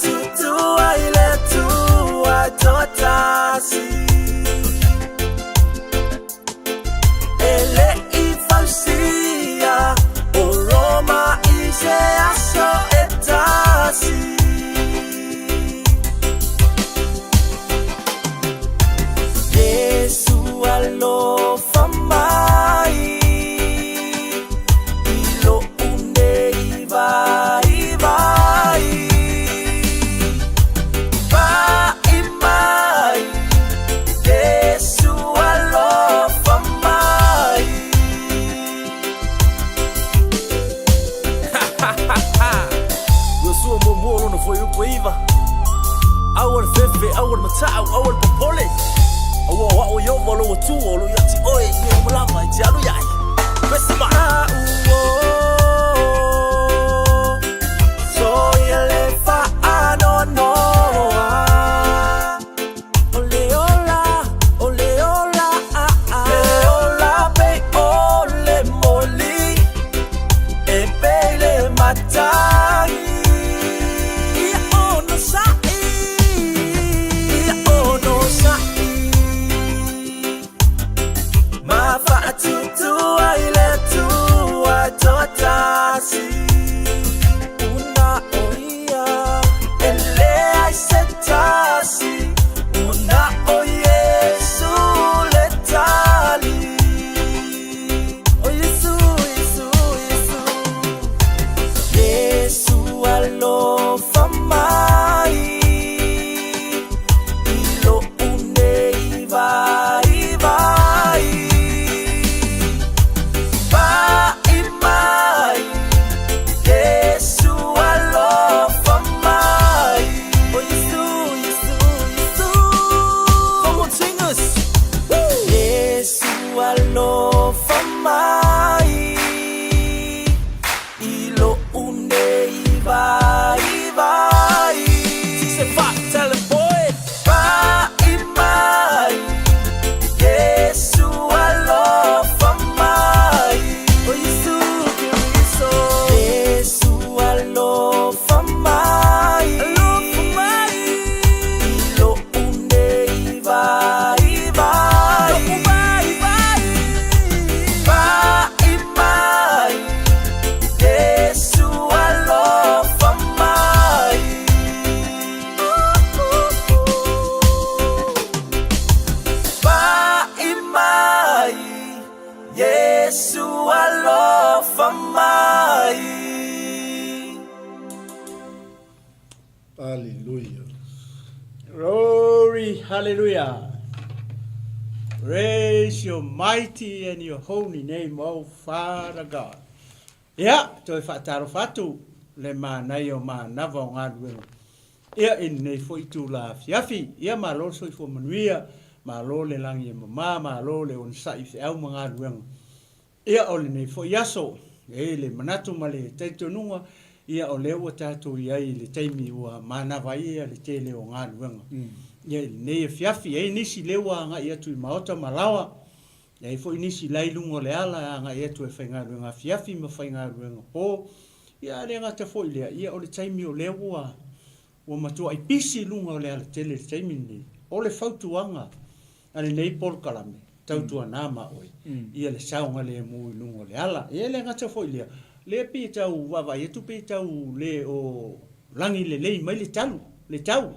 tutua ile tua totasi ele ifalsia oroma ise aso etasi Yesu alo famai ilo unde vai vai vai mai Yesu alo famai Yesu mo no foi o coiva awal fefe awal matau awal popole Awo yo volo tu olo yati oi ni mulama jalu yai Besima So yele fa no Ole ola be ole moli E pele matai Ia ono sai Ia ono sai Tutua ile tua totasi Una oia ele aisetasi Una o Yesu letali O Yesu Yesu alo famai Ilo unei vai vai Alo famai ilo unei vai vai Se fa tell him boy vai mai Yesu alo famai O Yesu Yesu alo famai ilo unei vai vai Yesu alo famai Hallelujah. Glory, hallelujah. Praise your mighty and your holy name, O Father God. Ia, toi whaataro whatu, le mānai o mānawa o ngā ruenga. Ia nei fwoi tū la fiafi, ia mā lo soi fo manuia, mā lo le langi e mamā, mā lo le on sai fi au mga ruenga. Ia o le nei fwoi aso, e le manatu ma le teitonunga, ia o leo tātou iai le teimi ua mānawa ia le te leo ngā ruenga. Ia nei e fiafi, e nisi lewa ngā ia tui maota malawa, ia fwoi nisi lailungo le ala ngā ia tui whainga ruenga fiafi ma whainga ruenga po, ia le ngata fwoi lea, ia o le teimi o lewa, ua matua i pisi lunga o le ala tele le teimi ni, o le fautuanga, ane nei pol kalame, tautua nāma oi, ia le saunga le mui lunga o le ala, ia le ngata fwoi lea, le pi tau wawa ia tu pi tau le o langi le lei mai le talu le tau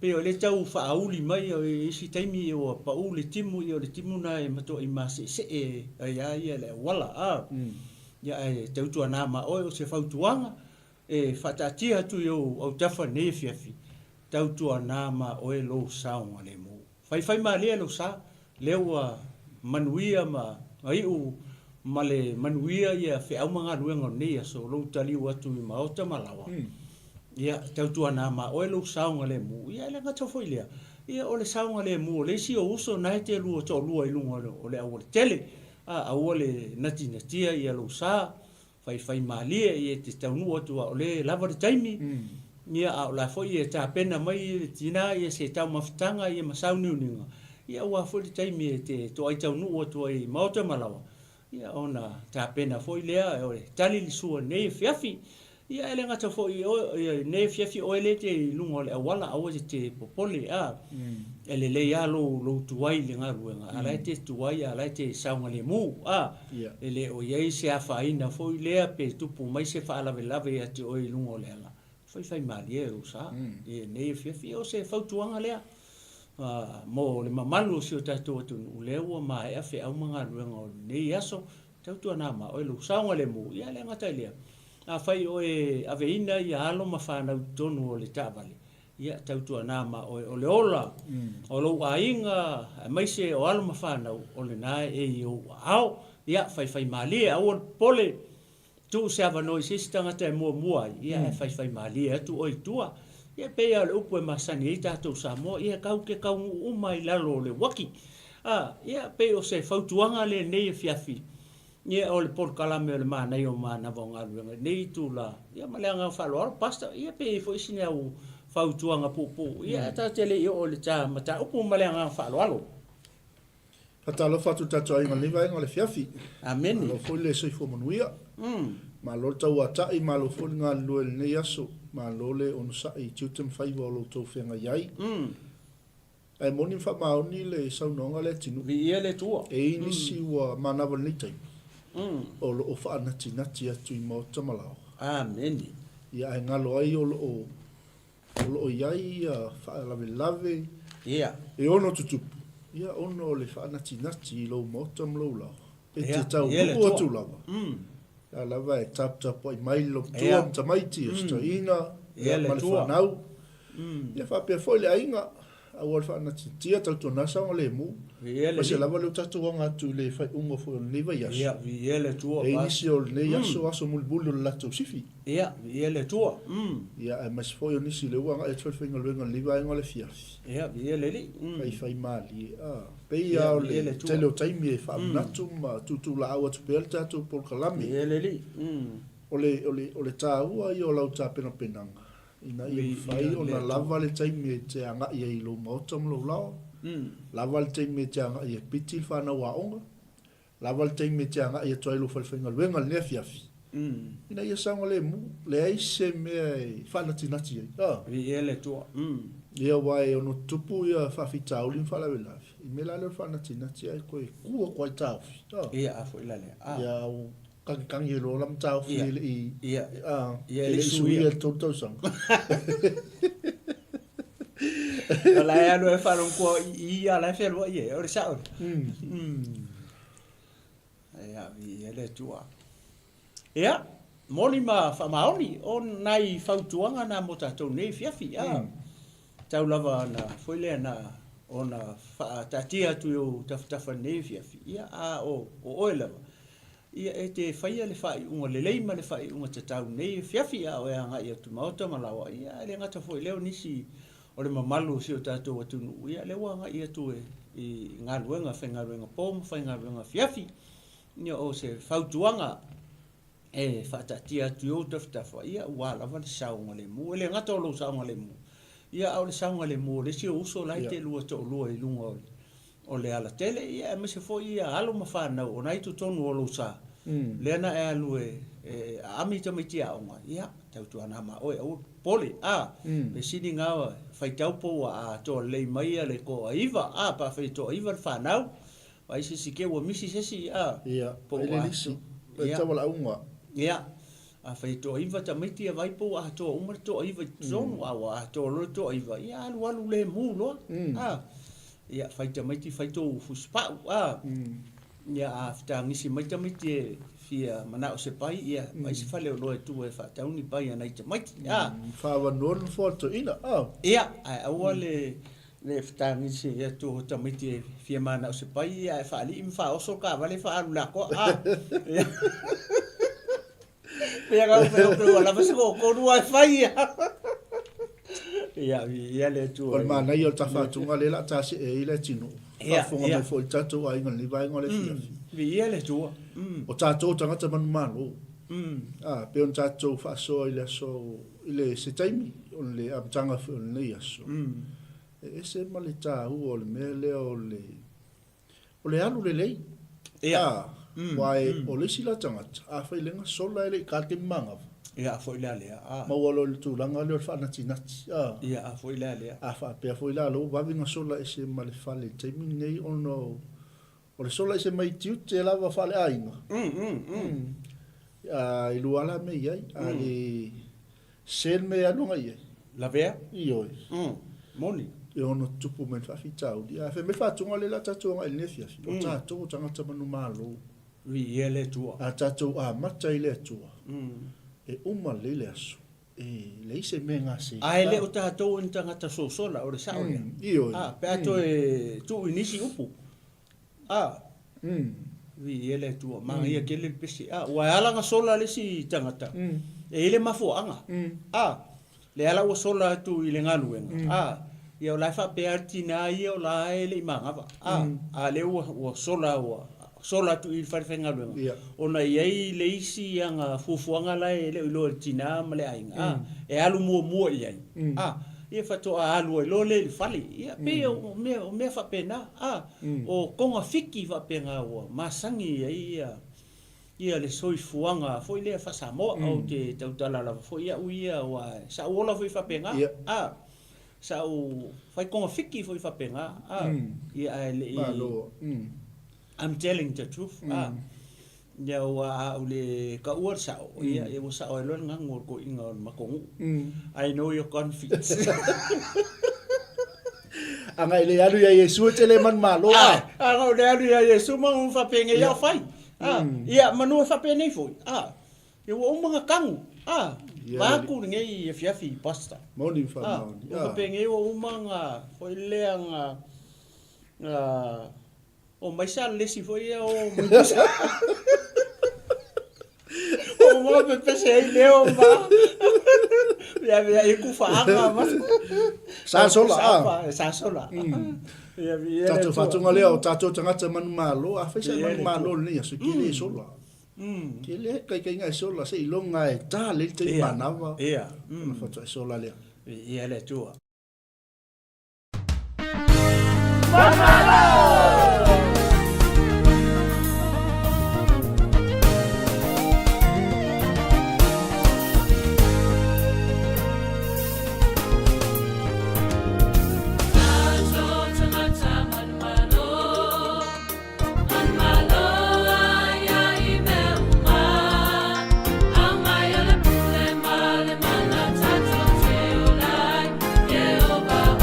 pe o le tau whaauli mai o isi taimi o pau le timu i o le timu na e mato i masi se e ia le wala ia e tautua nā ma o se whautuanga e whatatia tu i o tafa ne fiafi tautua nā ma o e lo saunga le mo whai ma lea lo sa lewa manuia ma ai u ma le manuia ia wheau mga ruenga nei so lo tali watu i maota malawa. Ia tautua nā ma oe lo saunga le mu, ia le ngata foi lea. Ia o le saunga le mu, le si o uso nai te lua to lua i lunga o le au le tele. Au le nati natia ia lo sa, whai malia ia te taunua tua o le lava de taimi. Ia au la foi ia ta pena mai tina ia se tau mawhitanga ia masau niuninga. Ia ua foi de taimi e te to ai taunua tua i maota malawa. Ia ona ta pena foi lea o le tali li sua nei fiafi. ia ele ngata fo i ne fiafi o ele te lungo le wala au te popole a ele le ya lo tuai le ngaruenga ala te tuai ala te saunga le mu a ele o ye se afa ina fo le pe tupu mai se fa la vela ve ate o i lungo le ala fai mali e usa e ne fiafi o se fautuanga le mo le mamalu si o tatu atu le ua ma e afe au manga ruenga o ne yaso tautu ana ma o lu saunga le mu ia le ngata le a fai o e ave ina ia alo ma fana tonu o le tabale ia tautu ana ma o le ola o lo ainga mai se o alo ma fana o le na e o au ia fai mali au pole tu se ava no sistanga te mo ia fai mali tu o tua ia pe ia le upu e masani i tātou Samoa ia kau ke kau umai lalo le waki ia pe o se fautuanga le nei fiafi ia o le porkalame o le mānei o māna vonga ruenga nei tu la ia maleanga whaloaro pasta ia pe fo isine au fautuanga pupu ia ta tele i o le tā mata upu maleanga whaloaro Hata lo fatu tatu ai ngale vai ngale fiafi amen lo foi le soi fo manuia ma lo tau atai ma lo foi nga lo le yaso ma lo le on sa i tutem fai vo lo to fenga yai ai moni fa ma oni le sau no le tinu vi ele tua e ni si wa mana vo ni tai o lo o fa na tina tia tu mo tamalao amen ia ai ngalo ai o lo yai fa lave ia e ono tutu ia ono le fa na tina ti lo mo tamlo la e te tau o tu lava la lava e tap poi mai lo tuam tamaiti sta ina ia ma fa nau ia fa pe foi le ainga a wor fa na tia tau to na sa le mu ma se lava lo tatu nga tu le fa ungo fo le va yas ia vi ele tua e inicio le yaso aso mul bulu la to sifi ia vi ele tua ia e mas foi ni si le wa e tfel finga le nga liva nga le fia ia vi ele li ai fai mali pe ia o le tele o taimi e fa na tu ma tu la awa tu pelta tu por kalami ele li o le ta ua i o lau ta pena penanga ina i fai o na lava le taimi te anga i e lo mautam lo lao lava le taimi te anga i e pitil whana wa onga lava le taimi te anga i e toilu whalwhenga luenga le fiafi ina i e sanga le mu le aise mea whana tinati ai vi ele tua ia wai ono tupu ia whawhita auli mwhala welafi i me lalo whana tinati ai koe kua koe taufi ia afo ilale ia o kangi e lo lam taufi ia le sui e tau sang ala ya no e faron ko i ala fe lo ye o sa ia vi ele tua ia moni ma fa maoni on nai fautuanga na mota to nei fiafi tau lava na foi le na ona fa tatia tu yo tafa nei fiafi ia o lava ia e te faia le fai unga le leima le fai unga te tau nei fiafi o e anga ia tu mauta malawa ia le ngata foi leo nisi o le mamalu si o tatou atunu ia le wanga ia tu i ngaluenga whaingaluenga pom whaingaluenga fiafi ia o se fautuanga e whatatia tu o taftafa ia ua lava le saunga le mu le ngata o lo saunga le mu ia au le saunga le mu le si o uso lai te lua to lua i lunga o le ala tele ia me se foi ia alo mawhanau o nai tu tonu o lo sa lena e alu e ami tamiti a onga ia tautu ana ma oe au poli le sini ngawa fai taupo a to le mai le ko aiva pa fai to aiva whanau vai si ke wa misi sesi ia po le lisi e tawala unga ia a fai to aiva tamiti vai po a to umar to aiva zonu a to lo to aiva ia alu le mu lo ia fai tamiti fai to fuspa ia afta ngisi mai tamiti fia mana o se pai ia mai se fale o loe tu e fa tauni pai ana ite mai fa wa non foto ina ia au le ftangi se ia tu tamiti fia mana o se pai ia fa ali im fa o so ka vale fa alu la ko pia ga o la vase ko no fai ia le tu o mana io ta fa tu ngale la ta se e le tinu fa fonga me fo tatu ai ngal ni vai ngale fia ia le tu o tātou tangata manu manu. Pe on tātou whaasoa i le aso, i le se taimi, on le abtanga fi on le aso. E se ma le tāhu o le mea leo o le anu le lei. Wae o le sila tangata, a whai lenga sola ele ka te manga. Ia foi la le a. Ma walo le tūlanga le whana tinati. Ia foi la le. A whapea foi la lo wavinga sola e se male whale. Taimi nei ono. O le sola e se mai tiu te lava whale ainga. I luala me iai. A le sen me anunga iai. La vea? Ioi. Moni. E ono tupu men whafi tau. Ia fe me whatunga le la tatuanga il nefiafi. O tātou tangata manu malo. Wi ia le tua. A tātou a mata i le tua. E uma le le aso. E le ise me ngā se. A ele o tātou in tangata sosola o le sao ia. Ioi. Pe ato e tu inisi upu. Wi ia le tua. Manga ia kele pesi. Ua alanga sola le si tangata. E ile mafuanga. Le ala o sola tu i le ngaluenga. Ia o lai whape artina ia o lai ele i mangava. A le o sola o sola tu i wharewhenga luenga. Ona iei le isi anga fufuanga lai le ilo tina ma le ainga. E alu mua iei. Ia whatoa alu e lo le whale. Ia pe o mea whape na. O konga whiki whape ngā ua. Masangi ia. Ia le soifuanga. Foi lea whasamoa au te tautalala. Foi ia uia wa. Sa uola foi whape ngā. Sa o fai konga whiki foi whape ngā. Ia le i. I'm telling the truth. Ia wa ule ka ua sao. Ia e wa sao e lon ngangor ko inga on makongu. I know you're confused. Anga ile alu ya Yesu tele man malo. Anga ile alu ya Yesu mang whapenge ia whai. Ia manu whape nei foi. Ia wa umanga kangu. Waku ngei e fiafi pasta. Moni whamoni. Whapenge wa umanga foi leanga o mai sa lesi foi o musa. O mo pe pese ai leo ma. Ya e ku faanga mas. Sa sola. Sa sola. Ya tato fatunga leo tato tangata man malo a fesa man malo ni aso kile sola. Kile kai ngai sola se ilonga e ta le te manava. Ia. Fato sola leo. Ia le tua. Jehovah,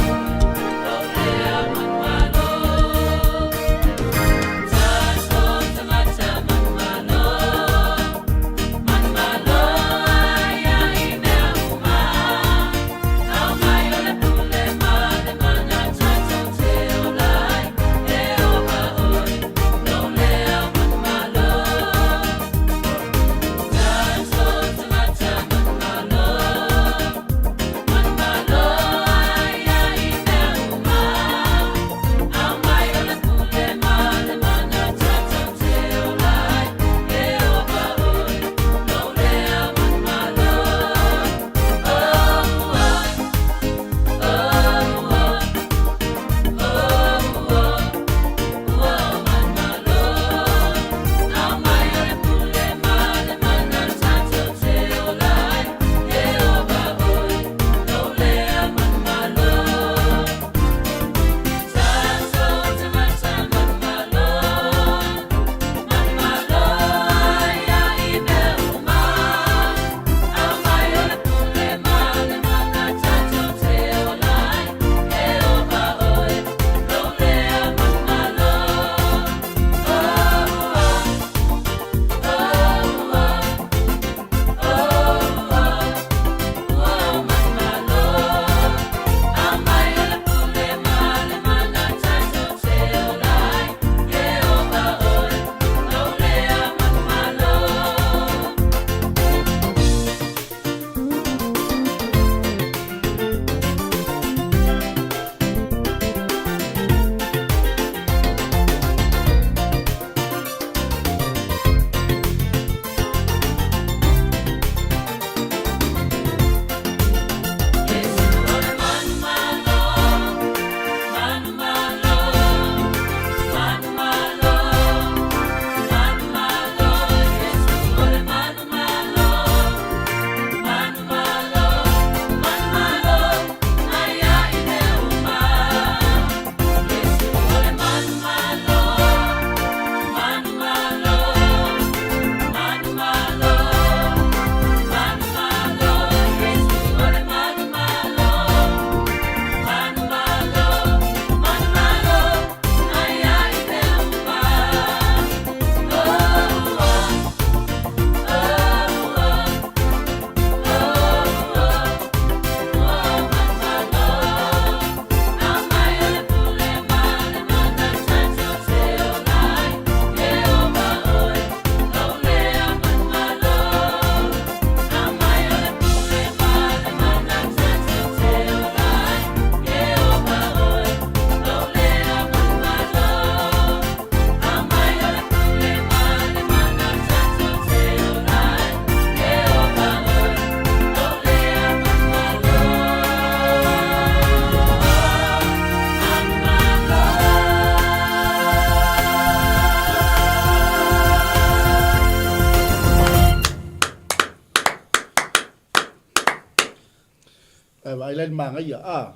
mangai a.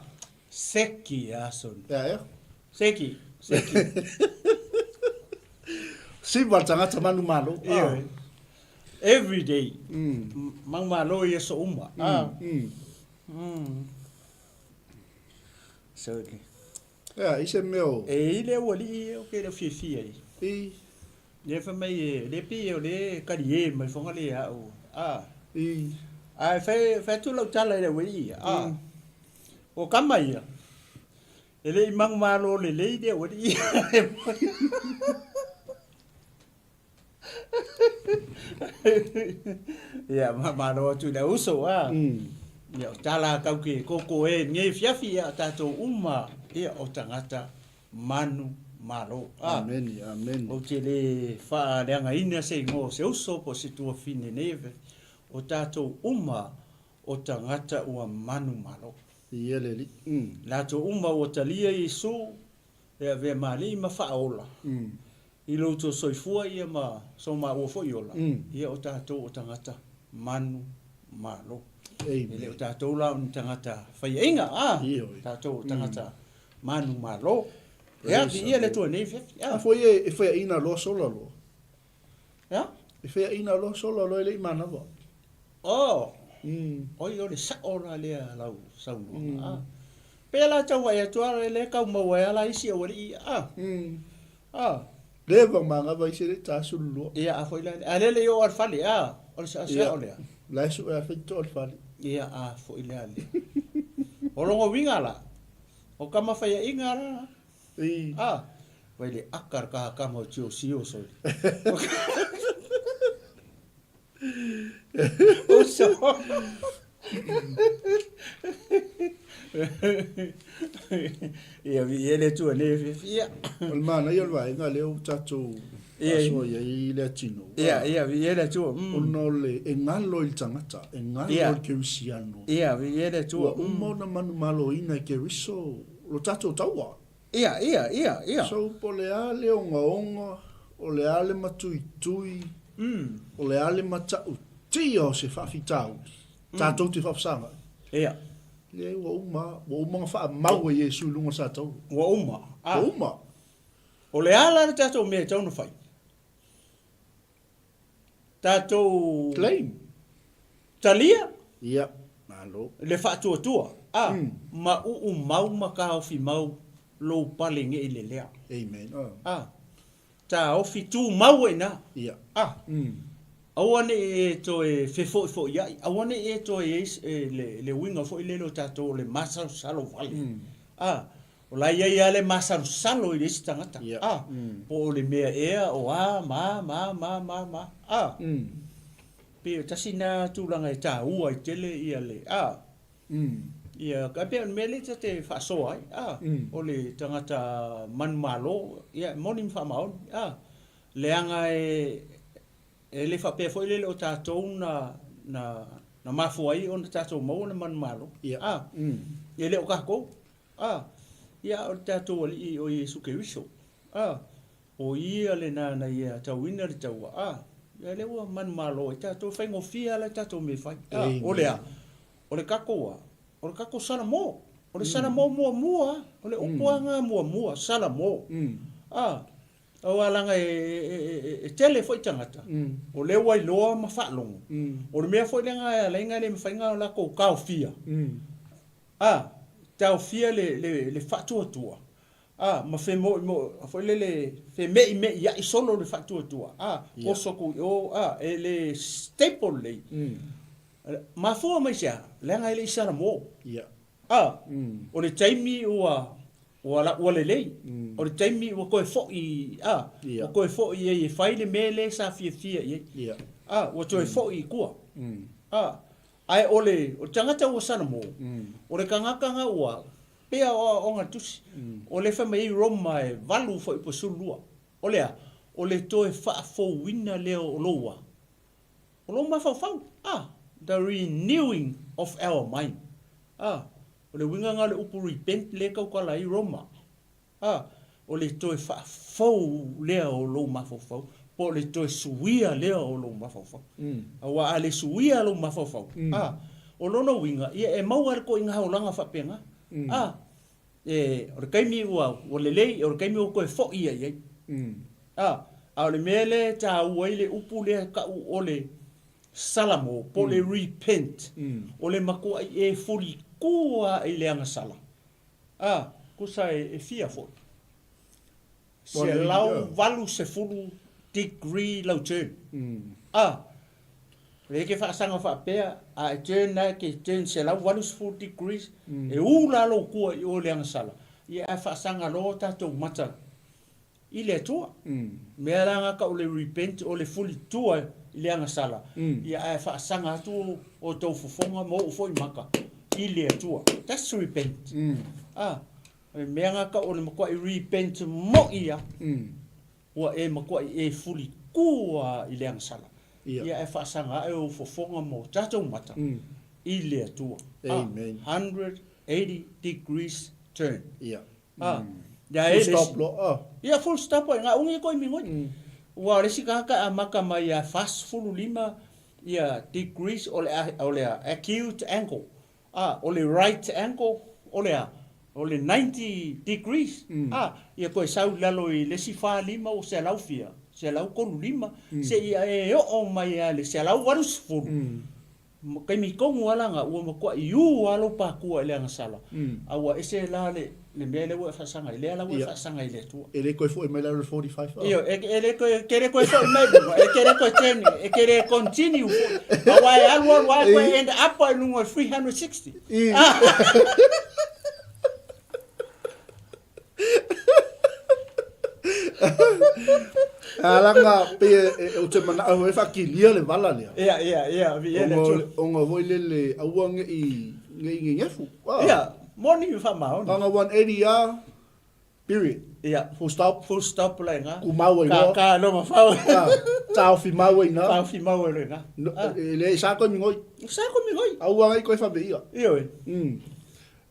Seki ason. Ya. Seki. Si tanga manu malo. Ia. Every day. Mang malo ia so uma. So okay. Ya, ise meu. E ile wali o ke le fifi ai. I. Le fa mai le pi o le karie mai fonga le a o. I. Ai fa tu lo tala le wali. O kamai. Ele mang malo le de wali. Ya malo tu da uso Ya tala kau ke koko e nge fiafi ya tato uma ia o tangata manu malo. Amen, amen. O te le wha reanga ina se ngō se uso po se tua fine neve. O tato uma o tangata ua manu malo. Ia le li. Lato uma o talia i su e ve mali ma whaola. I loto soifua ia ma so ma ua fo iola. Ia o tato o tangata manu malo. Ele o tātou la un tangata whai inga, tātou tangata manu malo. Ia, ia le tua nefe. A foi e foi ina lo sola lo. Ia? E foi ina lo sola lo ele mana vo. Oi o le saora le lau saunu. Pela tau vai atua le kau mau ala isi o ri. Leva manga vai ser ta sulu. Ia, a foi la. Ale le o arfali, o le sa o le. La su e fait tol fali. Ia a foi le ale. O longo winga la. O kama fai inga la. Vai le akar ka kama tio sio so. O so. Ia vi ele tu ne fia. El mana ia vai nga le o tatu. Aso ia i le tino. Ia vi ele tu. Ono le engalo il tangata, engalo il keusiano. Ia vi ele tu. Umo na manu malo ina ke riso lo tatu taua. Ia. So po le ale onga, o le ale matui. O le ale matau. Tio se whawhitau. Tātou te whawsanga. Ia. Le wa uma wha mau e Jesu lunga sa tau. Wa uma. Wa uma. O le ala tātou mea taunu whai. Tātou... Claim. Talia. Ia. Malo. Le whaatua. Ma mau ma ka ofi mau lo pale nge i le lea. Amen. Tā ofi tū mau e na. Ia. Awane e to e fefo ia. Awane e to e le winga fo ile lo tato le masa salo vale. O la ia le masa salo i isi tangata. Po le mea ea o ma. Pe tasina tūlanga e tā ua i tele ia le. Ia ka pe mele te fa so ai. O le tangata man malo ia monim fa maon. Leanga e le fa pe foi le o tātou na mafu ai on tātou mau na man malo. Ia. Ia le o kako. Ia o tātou ali o Jesu Kristo. O ia le na ia tauina le taua. Ia le o man malo e tātou fai ngofia le tātou me fai. O lea. O le kako. O le kako sana mo. O le sana mo mua. O le okuanga mua sana mo. O alanga e tele foi tangata. O le wai loa ma whaalongo. O le mea foi lenga le mwhainga o la ko kao fia. Tau fia le whatuatua. Ma fe mo foi le fe me ia i solo le whatuatua. O soko e le staple le. Ma fua mai sia, lenga ele isara mo. O le taimi ua le lei. O le taimi ua koe fo'i, ua koe fo'i e whai le mele sa fia i. Ua toe fo'i kua. Ai o tangata ua sana mo. O le kangakanga ua, pea o ngatusi. O le whama i Roma e valu fo'i po sulua. O lea, o le toe whaafo wina leo o loa. O loa mawhau. The renewing of our mind. O le winga ngā le upu repent le kau kala i Roma. O le toe whaafau lea o lo mawhau. Po le toe suia lea o lo mawhau. Awa a le suia lo mawhau. o lona winga ia e mau ar ko inga haulanga whapenga. O le kaimi ua, o le lei, o le kaimi o koe fo ia iai. A le mele ta uai le upu le ka u o le salamo, po le repent, o le makua e furi kua i le anga sala. Kusa e fia fo. Se lau valu se furu degree lau turn. Le ke whaasanga whaapea, a e turn na ke turn se lau valu se furu degrees, e ula lo kua i o le anga sala. Ia e whaasanga lo tatou mata. I le tua. Mea ranga ka o le repent o le fuli tua i le anga sala. Ia e whaasanga atu o tau fufonga mo o foi maka. I le tua. That's repent. Mea nga ka o le makua i repent mo ia. Ua e makua i e fuli kua i le anga sala. Ia e whaasanga e o fufonga mo tatou mata. I le tua. Amen. 180 degrees turn. Full stop lo. Ia full stop nga ungi ko mi ngoi. Wa le sikaka amaka mai a fast full lima ia degrees o le acute angle. O le right angle o le 90 degrees. Ia ko sau lalo i le sifa lima o se laufia. Se lau kolu lima se ia e o mai ale se lau warus full. Kai mi kongu alanga ua makua i u alo pa kua ele anga sala. Awa ese la le mele ua whasanga i le ala ua whasanga i le tua. Ele koe fo i mai lau 45. Iyo, ele kere koe fo i mai bunga, kere koe teni, kere continue fo. Awa e alua koe end up i lungo 360. Alanga pe o te mana au e whakilia le wala lea. Ia, vi ele tu. Onga voi le aua nge ngefu. Ia, moni u whamao. Anga 180 period. Ia, full stop. Full stop lai nga. Ku mau e nga. Ka no ma whao. Tau fi mau e nga. Tau fi mau e nga. Le sa koe mi ngoi. Sa koe mi ngoi. Aua ngai koe whabe ia. Iyo e.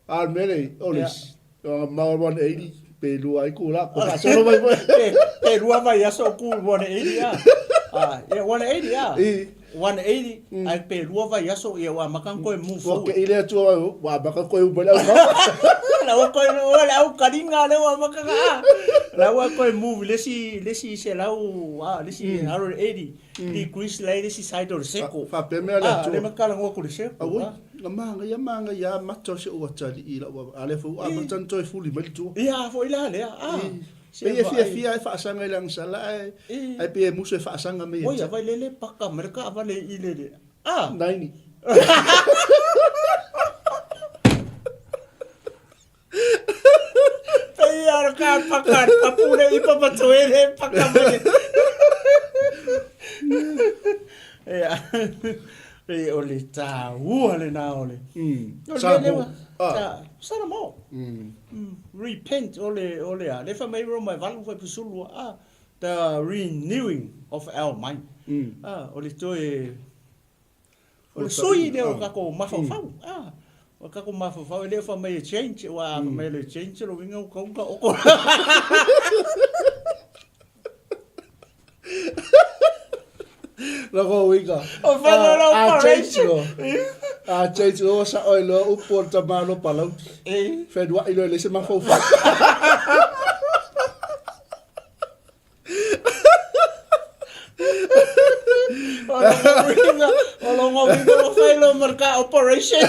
Al mele, olis. Mau 180. Pe lua i kula, ko ka solo mai mai. Pe lua mai aso ku 180 ya. Ya 180 ya. 180 ai pe lua vai aso ia wa makan ko mu fo. Ko ile tu wa makan ko u bela. La wa ko la u kadinga le wa makan. La wa ko mu lesi se la u lesi 180 degrees lesi side or seko. Fa pe me la tu. Le makala ngo ku le seko. Manga ya mato se o tali ila wa ale fu a matan toi fuli mai tu. Ia fo ila le Pe fia fa sanga ilang sala ai pe muso fa sanga me. Oia vai lele paka mereka va le ile. Naini. Ia ka paka papule ipa patoele paka me. Ia. E ole ta le na ole. Sana mo. Repent ole a. Le fa mai ro mai valu fa pusulu the renewing of our mind. Ole to ole soi le o ka ko mafafau. O ka ko mafafau le fa mai change wa mai le change ro winga ko ko. Logo wiga. O fa lo operation. Change o sa oilo upo ta malo palau. Fed wa ilo le se ma fo. Olo ngo winga fa ilo marka operation.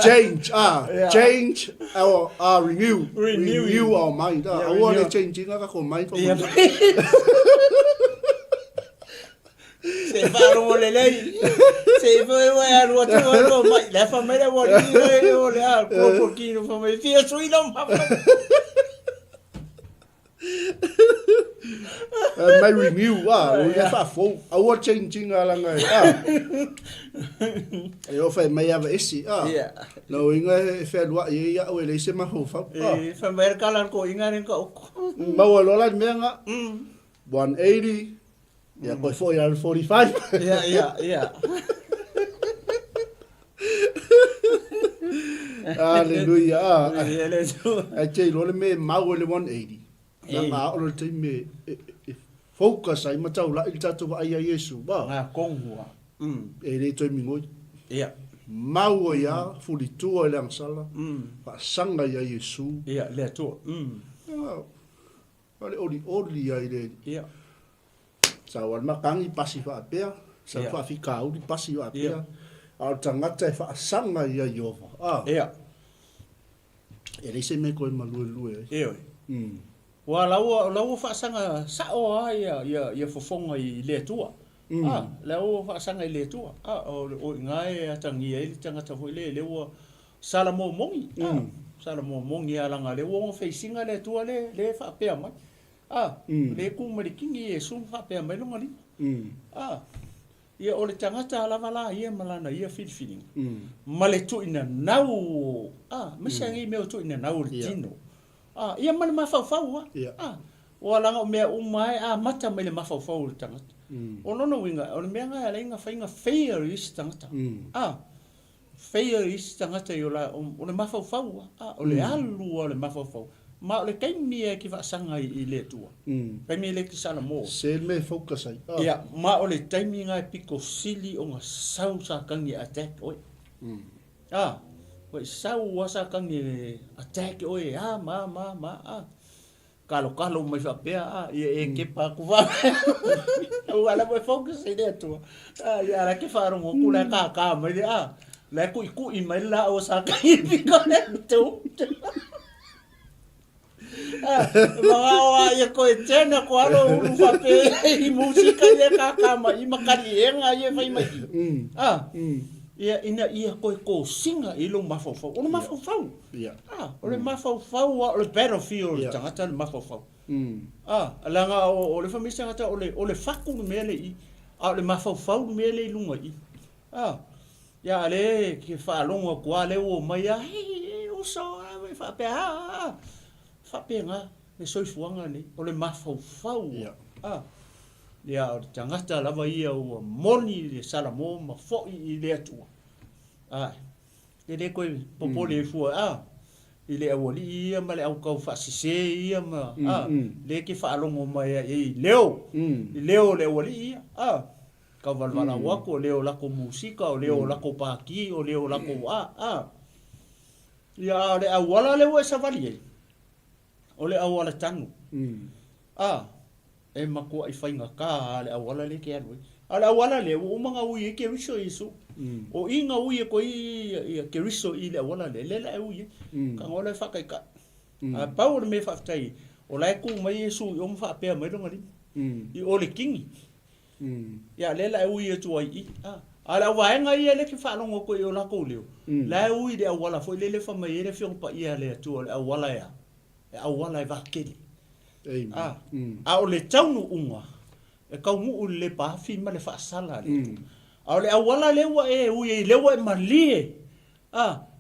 Change, change our renew our mind. I want to change our mind. Se fa ro le lei. Se fa e ro tu ro mai. La fa me le wo ni o le a ko poquito fa me fia sui no ma. My renew, we have a full. I want changing along. Eu fai mai ava esse, no inga fai lua ia o ele se maho fa. Fa mer kala ko inga ren ko. Mau lola menga. 180. Ya ko foi 45. Yeah. Hallelujah. Ai che lo me mau le 180. Na o le te me focus ai matau la il tatu ai a Yesu ba ngā konghua. e le toi mingoi Ia. mau ia fuli tua le sala fa sanga ia Yesu Ia, le atua. ale oli ai le Ia. sa wal makangi pasi fa apea sa Ia. fa fika uli pasi fa apea Ia. al tangata fa sanga ia Yehova Ia. e le se me ko malue Ia. Wa lau whaasanga sao ia fofonga i le atua. Lau whaasanga i le atua. O ngai atangi e li tangata hoi le ua salamo mongi. Salamo mongi alanga le ua whaisinga le atua le whaapea mai. Le kumarikingi e sun whaapea mai longa li. Ia o le tangata alavala ia malana ia whiriwhiringa. Ma le tuina nau. Misa ngi meo tuina nau le tino. Ia mana mafau-fau o langa o mea umai mata mai le mafau-fau le tangata. O nono winga, o le mea ngai aleinga whainga whaia isi tangata. Whaia isi tangata i o le mafau-fau o le alu o le mafau-fau. Ma o le kaimi e ki whaasanga i le tua. Kaimi e le ki sana mō. se me focus ai Ia, ma o le taimi ngai piko sili o ngā sau sa kangi attack oi. Wai sau wasa kangi attack oi ma kalo mai whapea e kepa kuwa wala mai focus i le tua ia la ke wharongo kula ka mai la kui mai la o sa kangi piko le tu mga wa ia ko e tena ko alo whapea i musika ia ka mai i makari e nga ia whai mai ia ko singa i lo mafau-fau. O le mafau-fau. O le mafau-fau o le battlefield tangata le mafau-fau. Alanga o le famisa tangata o le faku me le i. O le mafau-fau me le lunga i. Ia le ki whaalonga kua le o mai o so whapea whapea nga me soifuanga ni. O le mafau-fau. Ia o tangata lava ia o moni le salamo ma fo'i i le atua. Le koe popole fua i le awali ia ma le au kau whaasise ia ma le ke whaalongo mai i leo. I leo le awali ia. Kau walwala wako o leo lako musika o leo lako paki o leo lako Ia le awala le ua savali ei. O le awala tanu. E makua i whainga ka le awala le ke anu. Ale awala le o manga ui ke riso isu. O inga ui ko i ke riso i le awala le le ui. Ka ngola whakai ka. Pau me whaftai. O lai ku mai isu i o mwhapea mai longa li. I o le kingi. Ia le ui e tua i. Ale awaenga i le ki whalongo ko i o lako leo. Lai ui le awala fo i le whamai e le whiongpa i le atua le awala ea. E awala e wakeli. O le taunu unga e kau mu le pafi ma le whaasala le o le awala lewa e ui e lewa e malie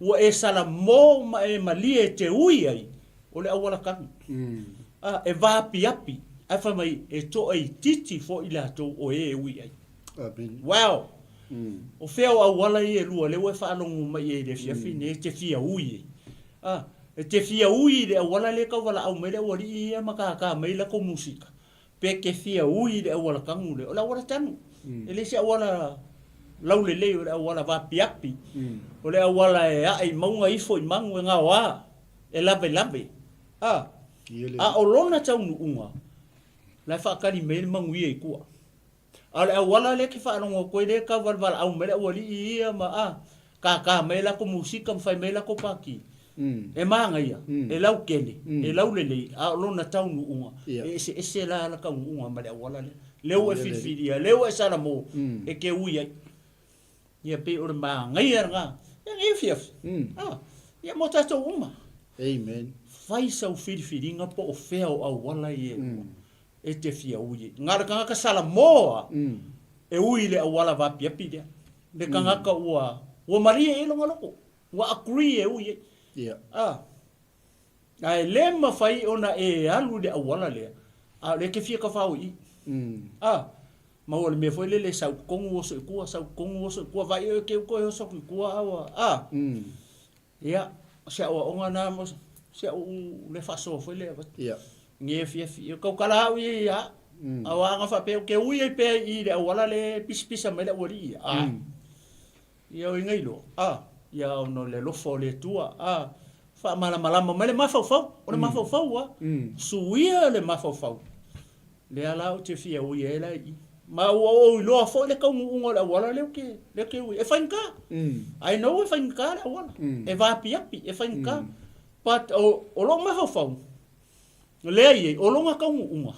ua e sala mō ma e malie te ui ai o le awala kanu e vāpi api ai whamai e to ai titi fo i lato o e ui ai wow o wheo awala i e lua lewa e whaalongu mai e le fiafine e te fia ui e te fia ui le awala le ka wala au mele wali ia makaka mai la ko musika pe ke fia ui le awala kangu le ola wala tanu ele se awala lau le le awala va piapi o le awala e ai maunga ifo i mangu nga wa e lave o lona taunu unga la fa kali mele mangu ia ikua ale awala le ke fa longo ko le ka wala au mele wali ia ma ka mai la ko musika mfai mai la ko paki e manga ia e lau kele e lau lele a lona taunu unga e se la ka unga ma le wala leo e fifiria leo e sala mo e ke uia ia pe o manga ia nga e fiaf ia mo tato uma amen fai sau fifiringa po o feo au wala ia e te fia ui ngara ka sala mo e ui le wala va piapi dia le kanga ka ua maria e longa loko wa agree e ui ai lema fai ona e alu de awala le le ke fia ka fau i ma ole me foi le sau kongo so ku vai e ke ko so ku awa ia se o onga na mo se o le faso foi le nge fia ko kala wi ia Awa nga fa pe ke ui pe I le wala le pisa me le wori. Ia o ngai lo. Ia no le lofo le tua. Fa malama me le mafau. O le mafau wa. Suia le mafau. Le ala o te fia ui e lai. Ma o lo fo le ka ungo la wala le ke ui. E fainka. I know e fainka la wala. E va piapi e fainka. But o lo mafau. Le ai o lo nga ka ungo.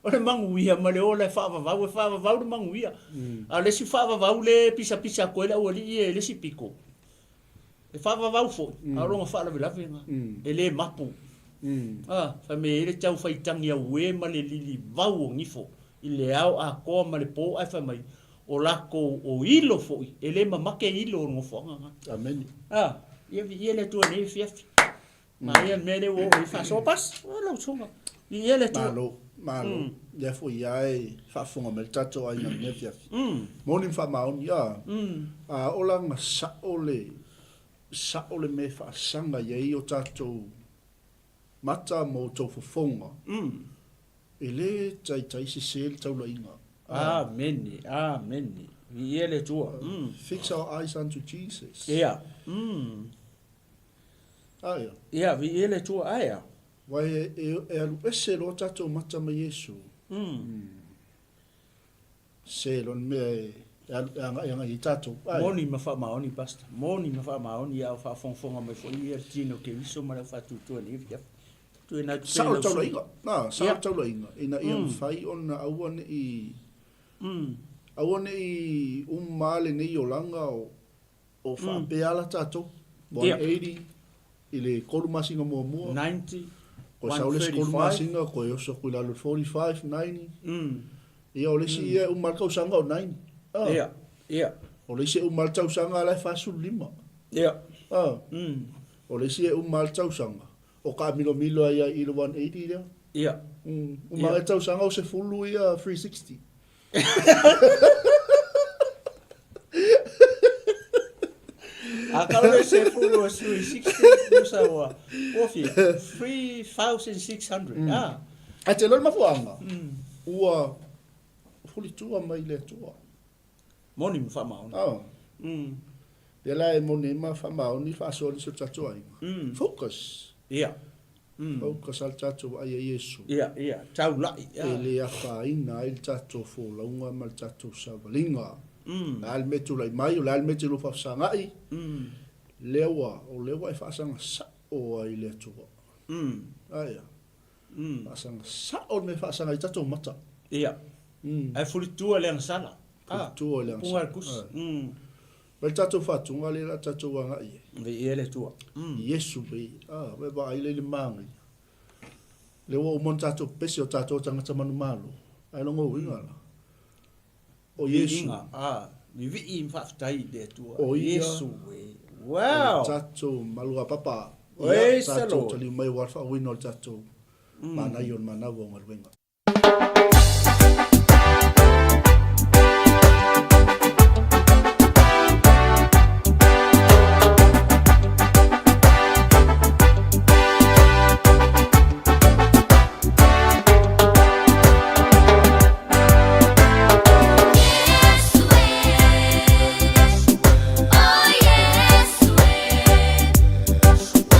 O le manguia ma le o le whaavavau le manguia. A le si whaavavau le pisa koe le ua li e le si piko. E whaavavau fo, a ronga whaalawilawenga. E le mapu. Wha me e le tau whaitangi a ue ma le lili vau o ngifo. I le au a koa ma le po ai wha mai. O lako o ilo fo i. E le mamake ilo o ngofonga. Amen. Ia le tua ne fiafi. Ma ia mele o i whasopas. O lau tunga. Ia le tua. Malo, le fo ia fa me tato ai na nefia. Morning fa maon ia. O la nga sa ole me fa sanga ye o tato mata mo to fonga. E le tai se tau la inga. Amen. Ia le tua. Fix our eyes unto Jesus. Yeah. Ia, vi ele tua aia. Wai alu ese lo tato mata ma Yesu. Se lon me anga I tato. Moni ma fa maoni pasta. Moni ma fa maoni ia fa fonga mai fo ia tino ke iso ma fa tu ni via. Tu na sa tau la inga. Sa tau la inga. Ina ia fai on awane I male nei o langa o fa peala tato. 180 ile kolumasinga mo 90 ko saule kolumasinga ko yo so kula 45 90 ia ole si ia marka usanga o 9 ia ole si marka usanga la fa su 5 ole si marka usanga o ka milo ia I 180 ia marka usanga o se fulu ia 360 Akala se fulu 360 usawa. Ofi 3600. A te lor mafuanga. Ua fuli tua mai le tua. Moni ma fa maoni. De la moni ma fa maoni fa so ni so tatua. Focus. Ia. Focus al tato ai Yesu. Ia. Tau lai. Ele a fa ina il tato fo launga mal tato savalinga. Al metu lai mai o al metu lo fa sangai. Lewa e fa sanga sa o ai le tua. Aia. Fasanga sa o me fasanga I tato mata. Ia. Ai fuli tua le sala. Tua le sala. Kus. Bel tato fatunga le la tato wanga I. Ve ele tua. Yesu be. We ba ile le mangi. Le wo mon tato pesi o tato tanga manu malo. Ai longo winga. O Yesu. Mi vi in faftai de tua. O Yesu we. Wow. Tato malua papa. Oi tato tali mai warfa wino tato. Mana yon mana wo ngarwenga. Oh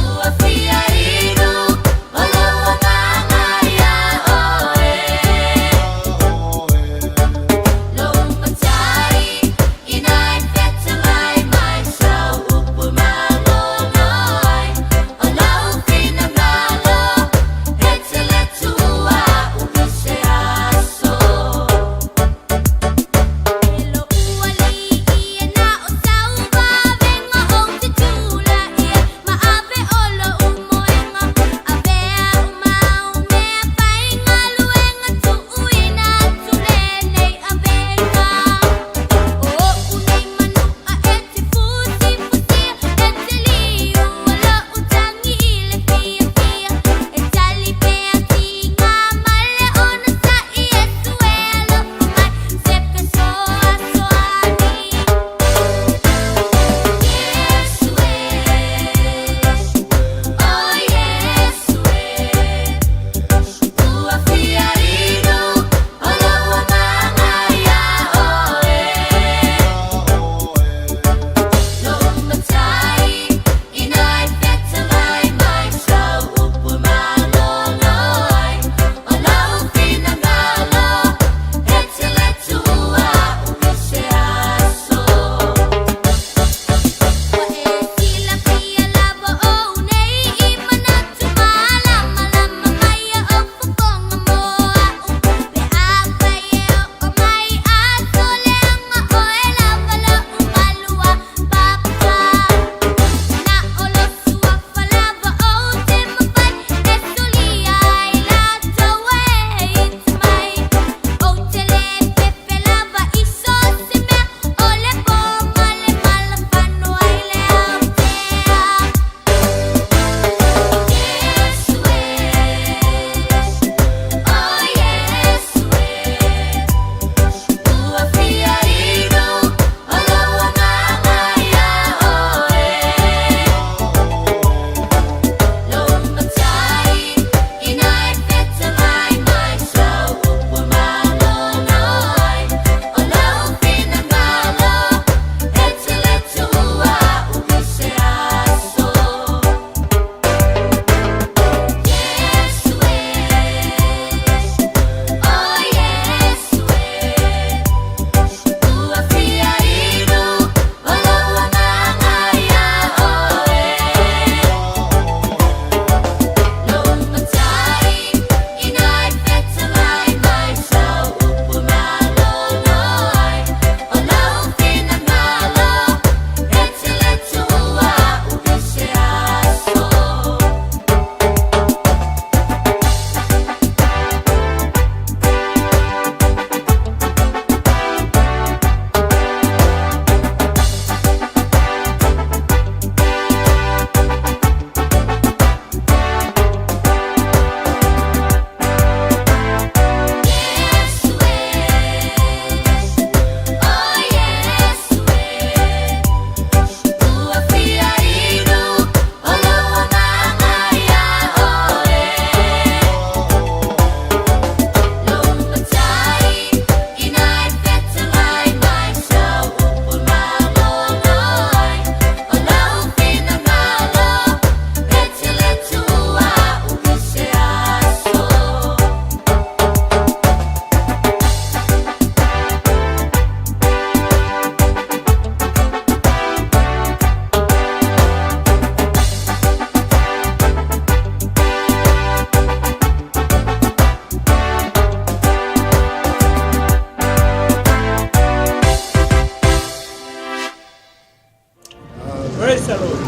Praise the Lord.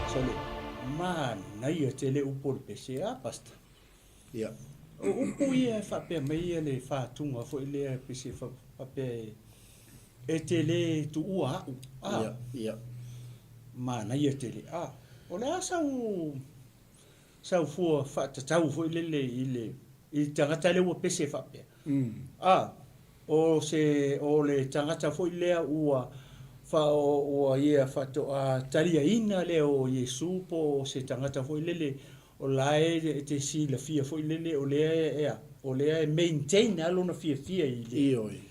Sole, na ia te le upo le pese a, pastor. Ia. O upo ia whapea mai le whātunga fo i lea pese whapea e te le tu ua au. Ia, ia. Na ia te le a. O le a sau fua whātatau fo i le i tangata le ua pese whapea. O le tangata fo i lea ua ua ia whato a taria ina le o Yesu po se tangata fo i lele o lae te si la fia fo i lele o lea e maintain alona fia i le. Ioi.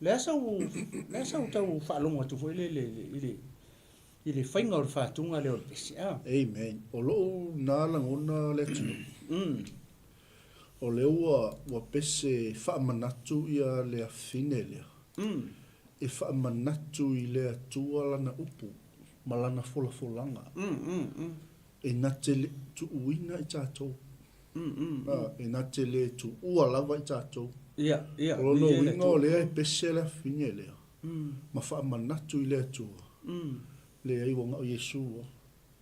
Lea sau tau whaalonga tu fo i lele i le whainga o le whātunga le o le pesi. Amen. O loo nālangona le tino. O le ua pese whaamanatu ia le a fine lea. E whaamanatu i le atua lana upu, malana folanga. E na te le tu uina i tātou. E na te le tu ua lava i tātou. Ia. O no winga o lea e pese le a fine lea. Ma whaamanatu i le atua. Le ai wanga o Yesu.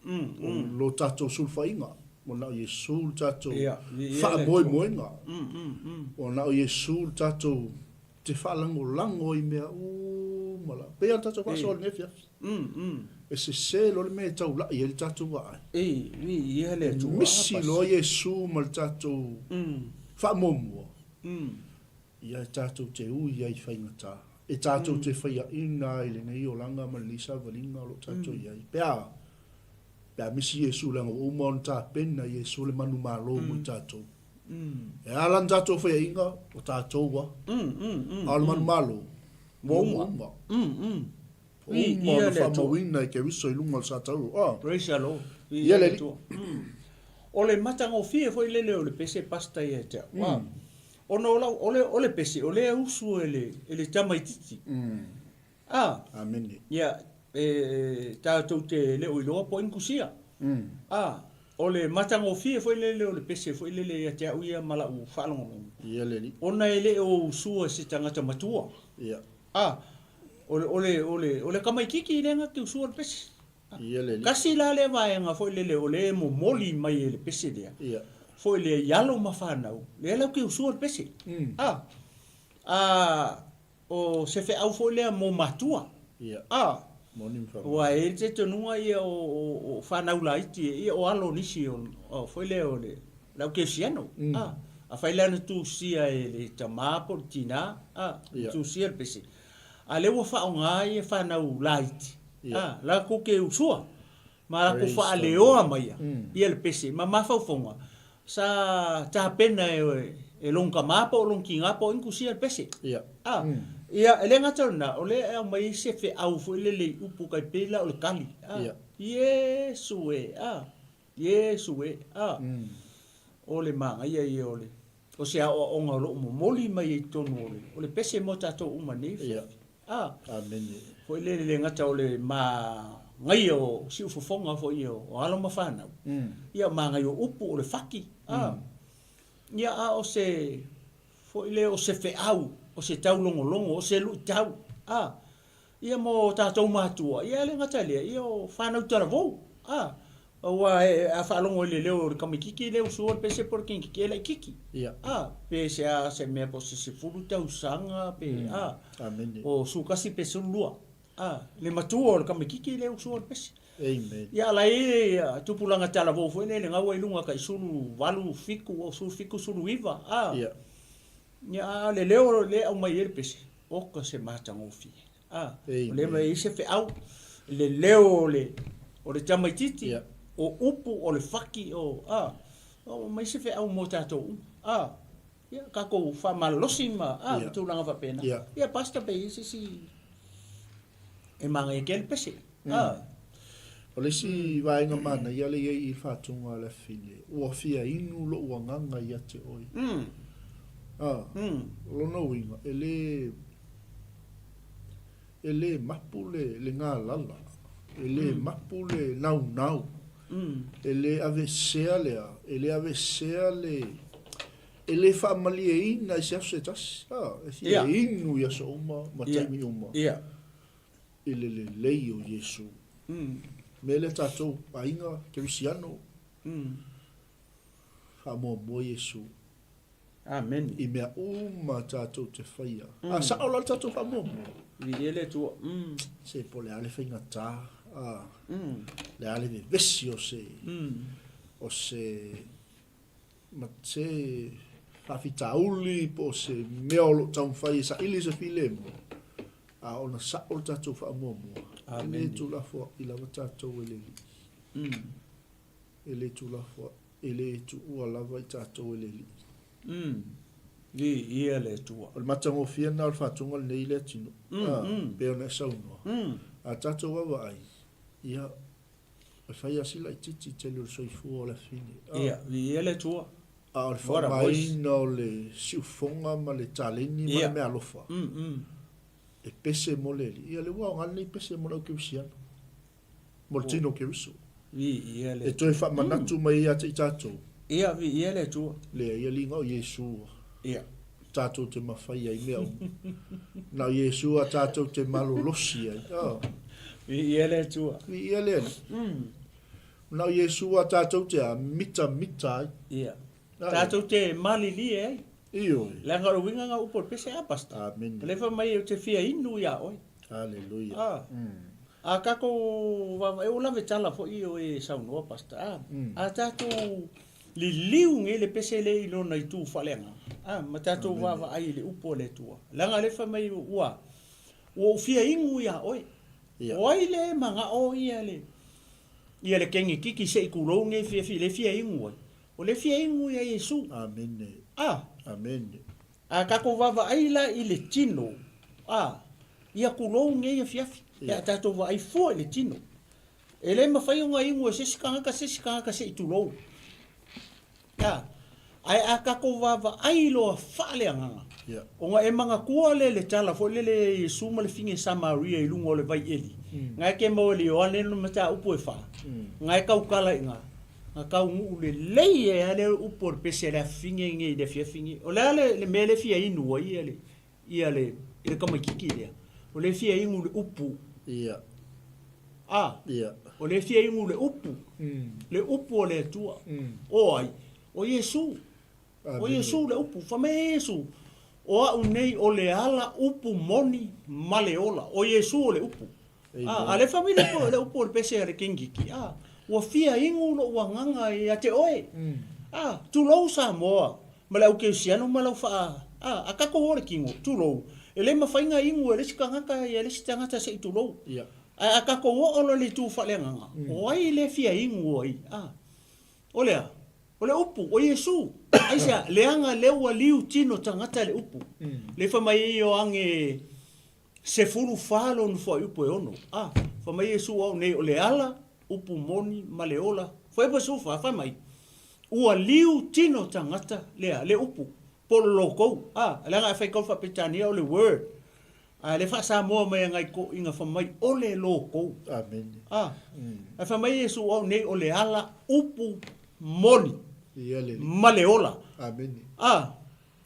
O lo tātou sulfa inga. O na o Yesu tātou whaamoinga. O na o Yesu tātou te whaalango i mea mala. Pea tātou whaasol nefia. E se lo le mea tau lai e le tātou waai. Ia le tu. Misi lo Yesu mal tātou whaamomua. Ia e tātou te ui ai whaingata. E tātou te whaia ina i le nei o langa ma lisa valinga o lo tātou iai. Pea misi Yesu langa o umon tā pena Yesu le manu malo mo i tātou. E alan tātou whaia inga o tātou wa. Alan manu malo. Mo umma. Umma na whamawina i ke wiso i lunga o sātou. Praise the Lord. Ia le li. O le matanga o fie foi lele o le pese pasta ia te. O le pese, o le usu ele tamaititi. Amen. Ia, tātou te leo i loa po inkusia. O le matanga o fie foi lele o le pese foi lele ia te uia mala u whalongo. Ia le li. Ona ele o usua se tangata matua. Ia. O le kamaikiki lenga ke usua le pese. Ia le li. Kasi la le vaenga foi lele o le mo moli mai le pese lea. Ia. Foi le yalo mawhanau. Le lau ke usua le pese. O se fe au foi lea mo matua. Ia. Morning from. Wa e te tonua ia o whanau la iti ia o alo nisi o foi leo le lau ke siano. A fai lana tu sia e le tamapo tina. Tu sia le pese. A le wa whao ngai e whanau la iti. La ko ke usua. Ma la ko wha leoa mai. Ia le pese. Ma mawhau fonga. Sa ta pena e longa mapa o longi ngapa o inkusia le pese. Ia. Ia ele ngata na o le mai se fe au fo le upu kai pela o le kali. Yesu e. O le manga ia o le. O se o ngalo mo moli mai tonu o le pese mo tato umane. Ia. Amen. Fo le ngata o le ma ngai o si ufofonga fo o alo mafana. Ia ma ngai o upu o le faki. Ia o se fo ile o se fe au o se tau longo o se lu tau. Ia mo tatou matua. Ia le ngata le ia o whanau tala vou. Wa a whalongo le leo o kamikiki leo suor pese por kinki ele kiki. Ia. Pe se me po se fulu tau sanga pe. Amen. O sukasi pe lua. Le matua o kamikiki leo suor pese. Amen. Ia lai tupulanga tala vou foi le ngawa ilunga kai sulu walu fiku o sulu fiku sulu iva. Ia. Ia le leo le au mai pese. O ka se mata ngofi. Le mai se fe au le leo o le tamaititi. Ia. O upu o le faki o mai se fe au mo tatou. Ia ka ko fa malosi ma tupulanga va pena. Ia pasta pe si e manga e kel pese. O le si vaenga mana ia le i whatunga le fine. Ua fia inu lo ua nganga ia te oi. Lo no winga. Ele mapu le ngā lala. Ele mapu le nau. Ele ave sea lea. Ele ave sea ele famali e ina se se tas e inu ya so ma taimi uma ele le leio Yesu mele tatou ainga Cristiano mo Yesu amen i mea uma tatou te whaia a sa ola tatou mo vi ele tu se po le ale whainga tā le ale me vesi o se ma te whawhitauli po se mea olo tau whai sa ili se while mo a ona sa o tatou mo ele tu la fo i lava tatou ele tu la fo ele tu ua lava i tatou ele vi ia le tua o le matango fia na o le whatunga le nei le tino pe ona saunua a tatou awa ai ia o whai asila i titi te leo soifua o le fini ia vi ia le tua a o le whamaina o le siufonga ma le taleni ma le mea alofa e pese mo le ia le wao ngana i pese mo le Cristiano mo le tino Cristo vi ia le e toi whamanatu mai ia te i tatou ia vi ia le tua le ia linga o Yesu ia tatou te mawhai ai mea na Yesu a tatou te malolosi ai vi ia le tua vi ia le na Yesu a tatou te a mita ai ia tatou te malili ai iyo la ngaro winga nga upo pese a pasta amen le fa mai te fia inu ya oi haleluya a kako va e ola vetala fo io e sauno pasta a tatou li liu nge le pese le ilo na itu falenga ma tatou va ai le upo le tua la nga le fa mai ua o fia inu ya oi oi le manga o ia le kengi kiki se ikulo nge fia inu oi o le fia inu ya Yesu amen amen a kako va ai la i le tino ia kulo nge ia fiafi ia tatou va ai fo le tino ele mafai unga inu se sikanga se itulo ai a kako va ai lo fale anga o nga e manga kua le tala fo le Yesu ma le finge Samaria i lungo le vai eli ngai ke mo le o le no mata upo e fa ngai kaukala inga nga kau ngu le lei e ale upo pese la finge nge de fia finge o le mele fia inu ia le kama kiki le o le fia inu le upu o le fia inu le upu le tua o ai o Yesu le upu fa Yesu o a unei o le ala upu moni maleola o Yesu le upu ale famile po le upu pese le kingiki o fia ingu lo wanganga ia te oe tu lo sa mo mala o Cristiano mala fa akako hore kingo tu lo ele mafainga ingu ele sikanga ia ele sitanga ta se tu lo akako o lo le tu fa lenga o ai le fia ingu oi ole upu o Yesu aisa leanga lewa liu tino tangata le upu le fa mai o ange se fulu falo no fo upu ono fa mai Yesu o ne ole ala upu moni maleola foi pa sufa fa mai ua liu tino tangata le upu polo loko la nga fa ko fa petania o le word le fa sa mo mai ngai ko inga fa mai o le loko amen fa mai Yesu o ne o le ala upu moni maleola amen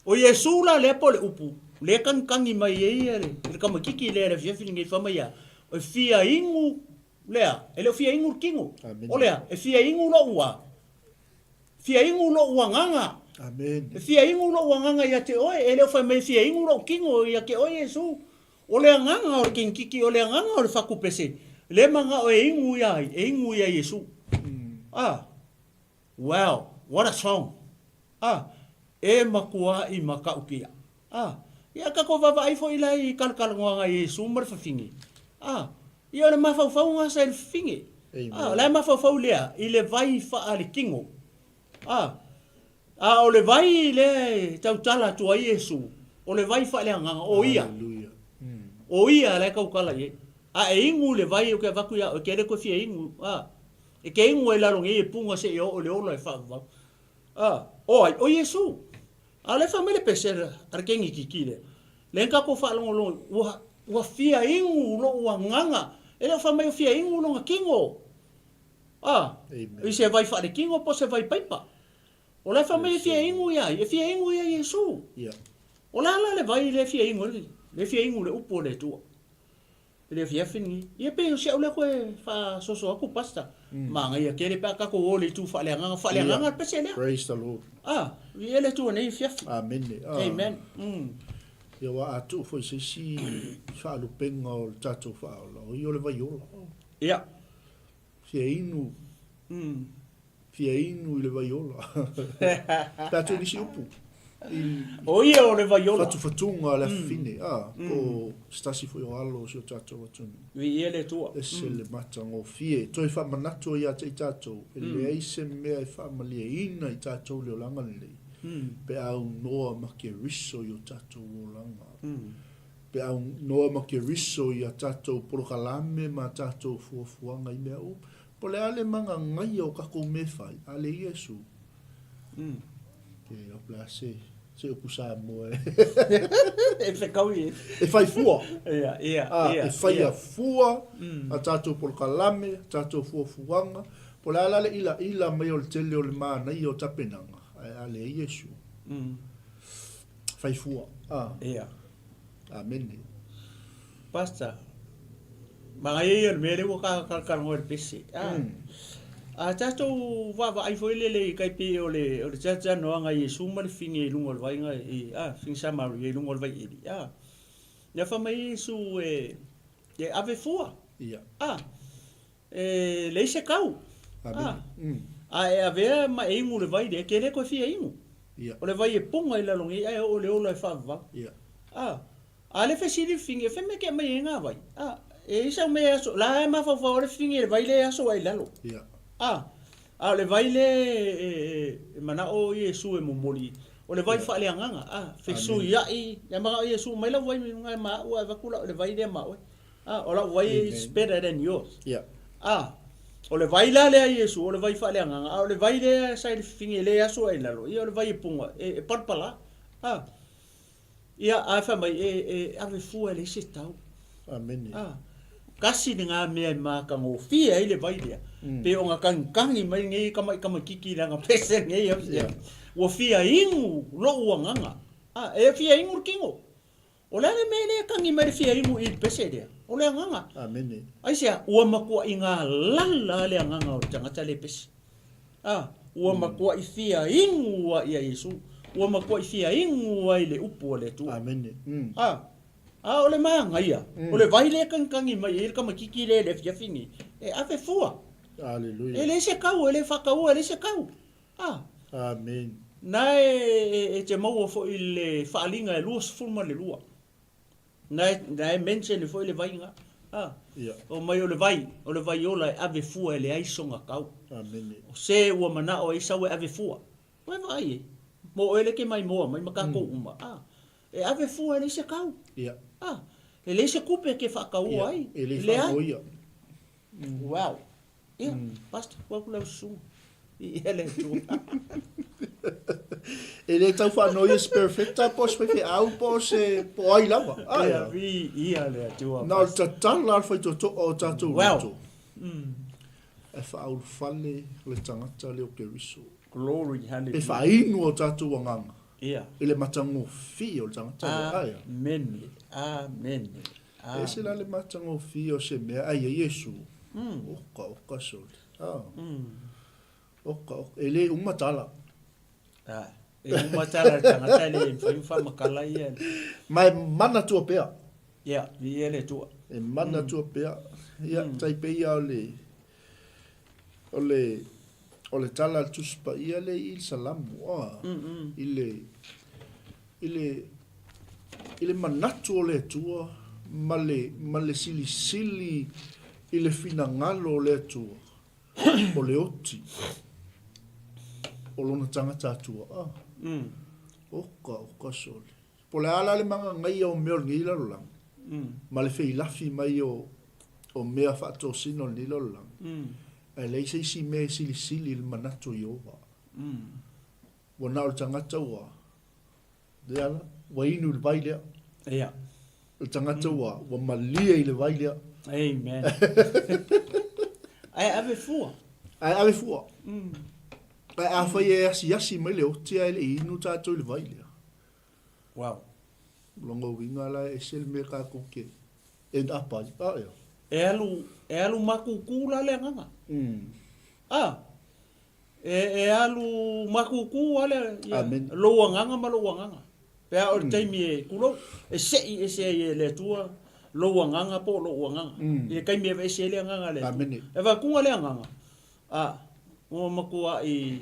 o Yesu la le po le upu le kan kangi mai ye le kama kiki le fia filingi fa mai o fia ingu lea ele fia ingu kingo olea e fia ingu lo ua nganga amen e fia ingu lo ua nganga ia te oe ele fa me fia ingu lo kingo ia ke oe Yesu ole nganga o kiki ole nganga o faku pese le manga o ingu ia Yesu wow what a song e makua i makaukia ia ka ko va ai fo ila i kalkal nganga Yesu mar fa fingi ia le mafau nga sa finge la mafau lea i le vai fa ale kingo o le vai le tautala tua Yesu o le vai fa le nga o ia le kaukala ye e ingu le vai o ke vaku ya o ke le ko fia ingu e ke ingu e lalo nge punga se o le ola e fa o Yesu le famele pesera arkengi kikile le ka ko fa lo wa fia ingu lo wa nganga ele fa mai fia ingu lo kingo i se vai fa le kingo po se vai paipa O la fa mai fia ingu ia, Yesu. Ia. O la le vai le fia ingu le fia ingu le upo le tua. Le fia fini. Ia pe sia ule koe fa soso aku pasta. Ma ngai kere pa ka ko ole tu fa le nganga pese le. Praise the Lord. Ia le tu nei fia. Amen. Amen. Ia wa atu foi se si fa lu penga o tatu fa o io le vai ola. Ia. Fia inu. Fia inu le vai ola. Tatu ni si upu. O ia o le vai ola. Fatunga le fine. Ko stasi foi o alo si o tatu watu. Vi ia le tua. Ese le mata ngo fie. Toi fa manato ia te tatu. Le aise mea fa malia ina i tatu le olanga le. Pe au noa ma ke riso i o tatu o langa. Pe au noa ma ke riso i a tatu porokalame ma tatu fuafuanga i mea o. Po le ale manga ngai o kako me fai. Ale Yesu. Ke o plase. Se o pusa mo e. E whekau i. E fai fua. Ia. E fai a fua. A tatu porokalame. Tatu fuafuanga. Po le ale ila mai o le tele o le mana i o tapenanga. Ale Yesu. Fai fua. Ia. Amen. Pasta. Mga iyon, mere mo kakarngor pisi. Tato wa ai foi le kai pe o le tata no nga Yesu mal fingi lungol vai nga fing sama ye lungol vai idi. Ya fa mai su ave fua. Ia. Le se kau. Amen. Ave ma e mu le vai de ke le ko fia imu. Ia. O le vai e ponga i la longi o le ola fa va. Ia. Ale fe siri fingi fe me ke mai nga vai. E isa me aso la ma fa fa le fingi le vai le aso ai lalo. Ia. Le vai le mana o Yesu e momoli. O le vai fa le nganga. Fe su ia i ya ma Yesu mai la vai ngai ma o va kula le vai le ma o. O la vai is better than yours. Ia. O le vai la le Yesu, o le vai fa le nganga. O le vai le sai le fingi le aso ai lalo. Ia o le vai punga e parpala. Ia a fa mai ave fu le se tau. Amen. Kasi ni ngā mea mā ka ngō fia i le vai lea. Pe o ngā kangi mai ngai kama kiki la ngā pese ngai au sia. Ua fia ingu lo ua nganga. E fia ingu kingo. O lea le mea lea kangi mai fia ingu i pese lea. O lea nganga. Amen. Ai sia, ua makua i ngā lala lea nganga o tangata le pese. Ua makua i fia ingu wa ia Yesu. Ua makua i fia ingu wa i le upu o le tua. Amen. O le maanga ia. O le vai le kangi mai e kama kiki le fia fingi. E ave fua. Alleluia. E le se kau, e le whakau, e le se kau. Amen. Na e te maua fo i le whaalinga e lua sfulma le lua. Na e mention fo i le vai nga. O mai o le vai ola e ave fua e le aisonga kau. Amen. O se ua mana o e sau e ave fua. Mai vai e. Mo ele ke mai moa, mai makako uma. E ave fua e le se kau. Ia. E le se kupe ke whakau ai. E le whakau ia. Wow. Ia, pasta, wakula usu. I ele tu. E le tau whanau is perfecta, pos pe au pos po ai lava. Ia, vi ia le atua. Nā ta tala whai to o tatu. Wow. E whaau whale le tangata leo ke riso. Glory, hallelujah. E whainu o tatu wanganga. Ia. E le matango fi o le tangata. Amen. Amen. E se la le matango fi o se mea ai a Yesu. Oka soli. Oka. E le umatala. E umatala tangata le whaiwha makala ia. Mai mana tua pea. Ia, vi ele tua. E mana tua pea. Ia, taipe ia o le tala tuspa ia le il salamu. Ile manatu o le tua. Male sili ile fina ngalo o le tua. O le oti. O lona tangata tua. Oka soli. Po le ala le manga ngai o meo ngi la rolang. Ma le fei lafi mai o mea whaato sino ni rolang. E le se isi mea sili il manatu i owa. Wana o tangata ua. De ala, wa inu le vai lea. Ia. O tangata ua, wa malia i le vai lea. Amen. Ai ave fua. Ai ave fua. a fa ye asi mai le o tia ele inu ta to le vai le wow longo winga la e sel me ka ko ke end up a yo e alu makuku la le nganga e alu makuku ale lo nganga ma lo nganga pe o taimi e kulo e se le tua lo nganga po lo nganga e kai me ve se le nganga le e va ku le nganga mo makua i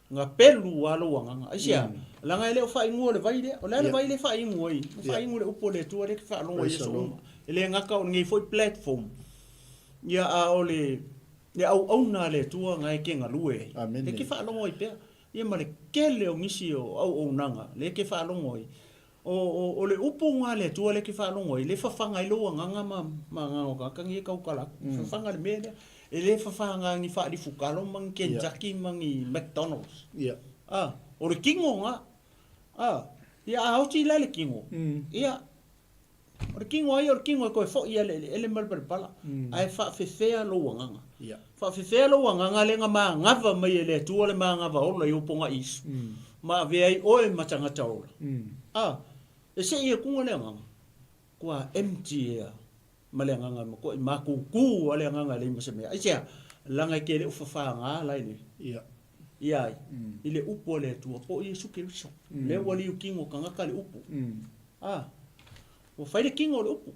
nga pelu alo nganga asia la nga le fa ingo le vai le o le vai le fa ingo i fa ingo le upo le tua le fa lo ye so ele nga ka ngi foi platform ya a ole ya au na le tua nga ke nga lue le ke fa lo i pe ye ma le kele o ngisi o nanga le ke fa lo ngoi o le upo nga le tua le ke fa lo ngoi le fa fanga i lo nganga ma nga ka ngi ka ukala fa fanga le me ele fa fanga ni fa di fukalo mang Kentucky mang i McDonald's o le kingo nga ya au ti le kingo ya o le kingo ko fo ia ele mal pala ai fa fea lo nganga fa fea lo nganga le nga ma ngava mai ele tu le ma ngava o le uponga is ma ve ai oi matanga tau e se ia kunga le nganga kwa empty malanga ngama ko makuku ale nganga le moseme ai sia langa ke le ufafa nga la ni ia ile upo le tu po i sukiriso le wali ukingo kanga kale upo o fai le kingo le upo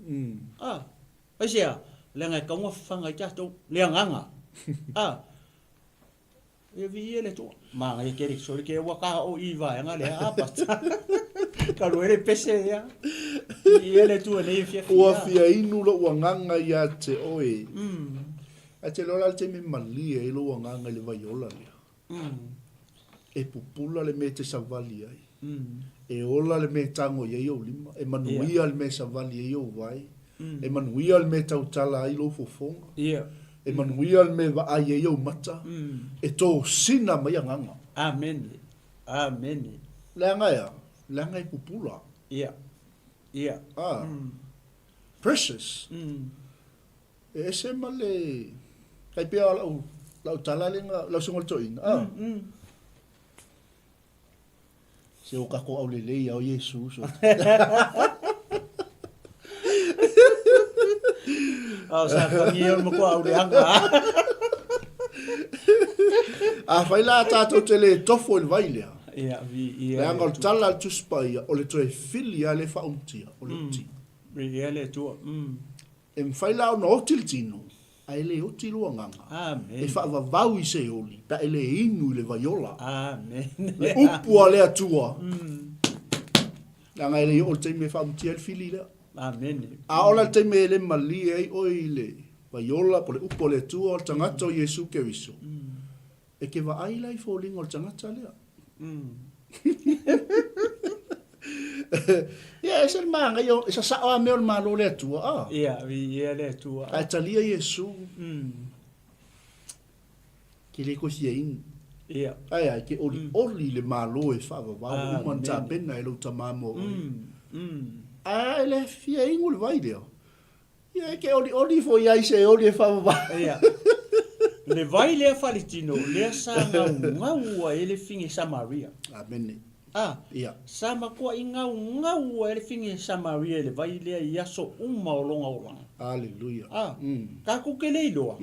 ai sia langa ka ngo fanga ja to le nganga e vi ele tu ma ngai ke ri so ke wa ka o i va nga le pa ka lo ele pese ya ele tu ne fia o fia inu lo nganga ya te oi a te lo la te me mali e lo nganga le vaiola le e pupula le me te savali ai e ola le me tango ye yo lima e manuia le me savali ye yo vai e manuia le me tau tala ai lo fofonga e manuia le me va ai ye yo mata e to sina mai nganga amen la ngai pupula Yeah. Precious. E se male kai pe la tala lenga la sungol toin. Se o ka ko au le ya o Jesus. Sa ka ngi mo ko au le anga. Fai la ta to tele tofo il vaile. Ia ngol tala tu spia o le toe filia le fa untia o le ti le tu e fai la no tiltino ai le utilo nganga amen e fa va vau i se oli ta ele inu le vaiola amen le upu ale atua nga ele o te me fa untia le filia amen ola te me le mali ai o ile vaiola po le upu le tua tangata o Yesu Keriso e ke va ai lai fo lingo tangata le ese manga yo esa sa me ma lo le tua le tua ai talia Yesu ke le ko sien ai ke oli le malo e fa va un ta pena e lo tamamo ai le fia ingul vai deo ke oli fo ia se oli fa va le vai le falitino le sa ngau ele fingi Samaria amen sama ko ngau ele fingi Samaria le vai le ia so maolonga ola hallelujah ka ku ke le lo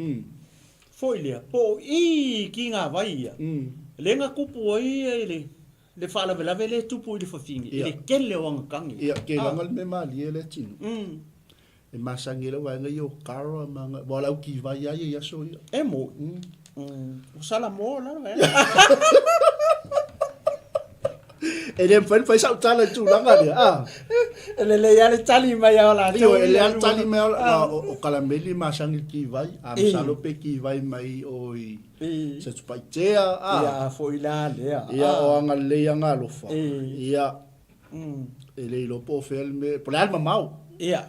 foi le po i kinga vai le nga kupu ai le fala vela vele tupu le fofingi le kele wang kangi ke langal me mali ele tino e masangela wa nga yo karo manga bola o ki vai ai ya so e mo o sala mo la e le fai sa tala tu langa le le ya le tali mai ala io le ya tali mai o kalameli masangi ki vai am salope ki vai mai oi se spaitea ya foi la le ya o anga le anga lo fa ya ele lo po felme por alma mau ia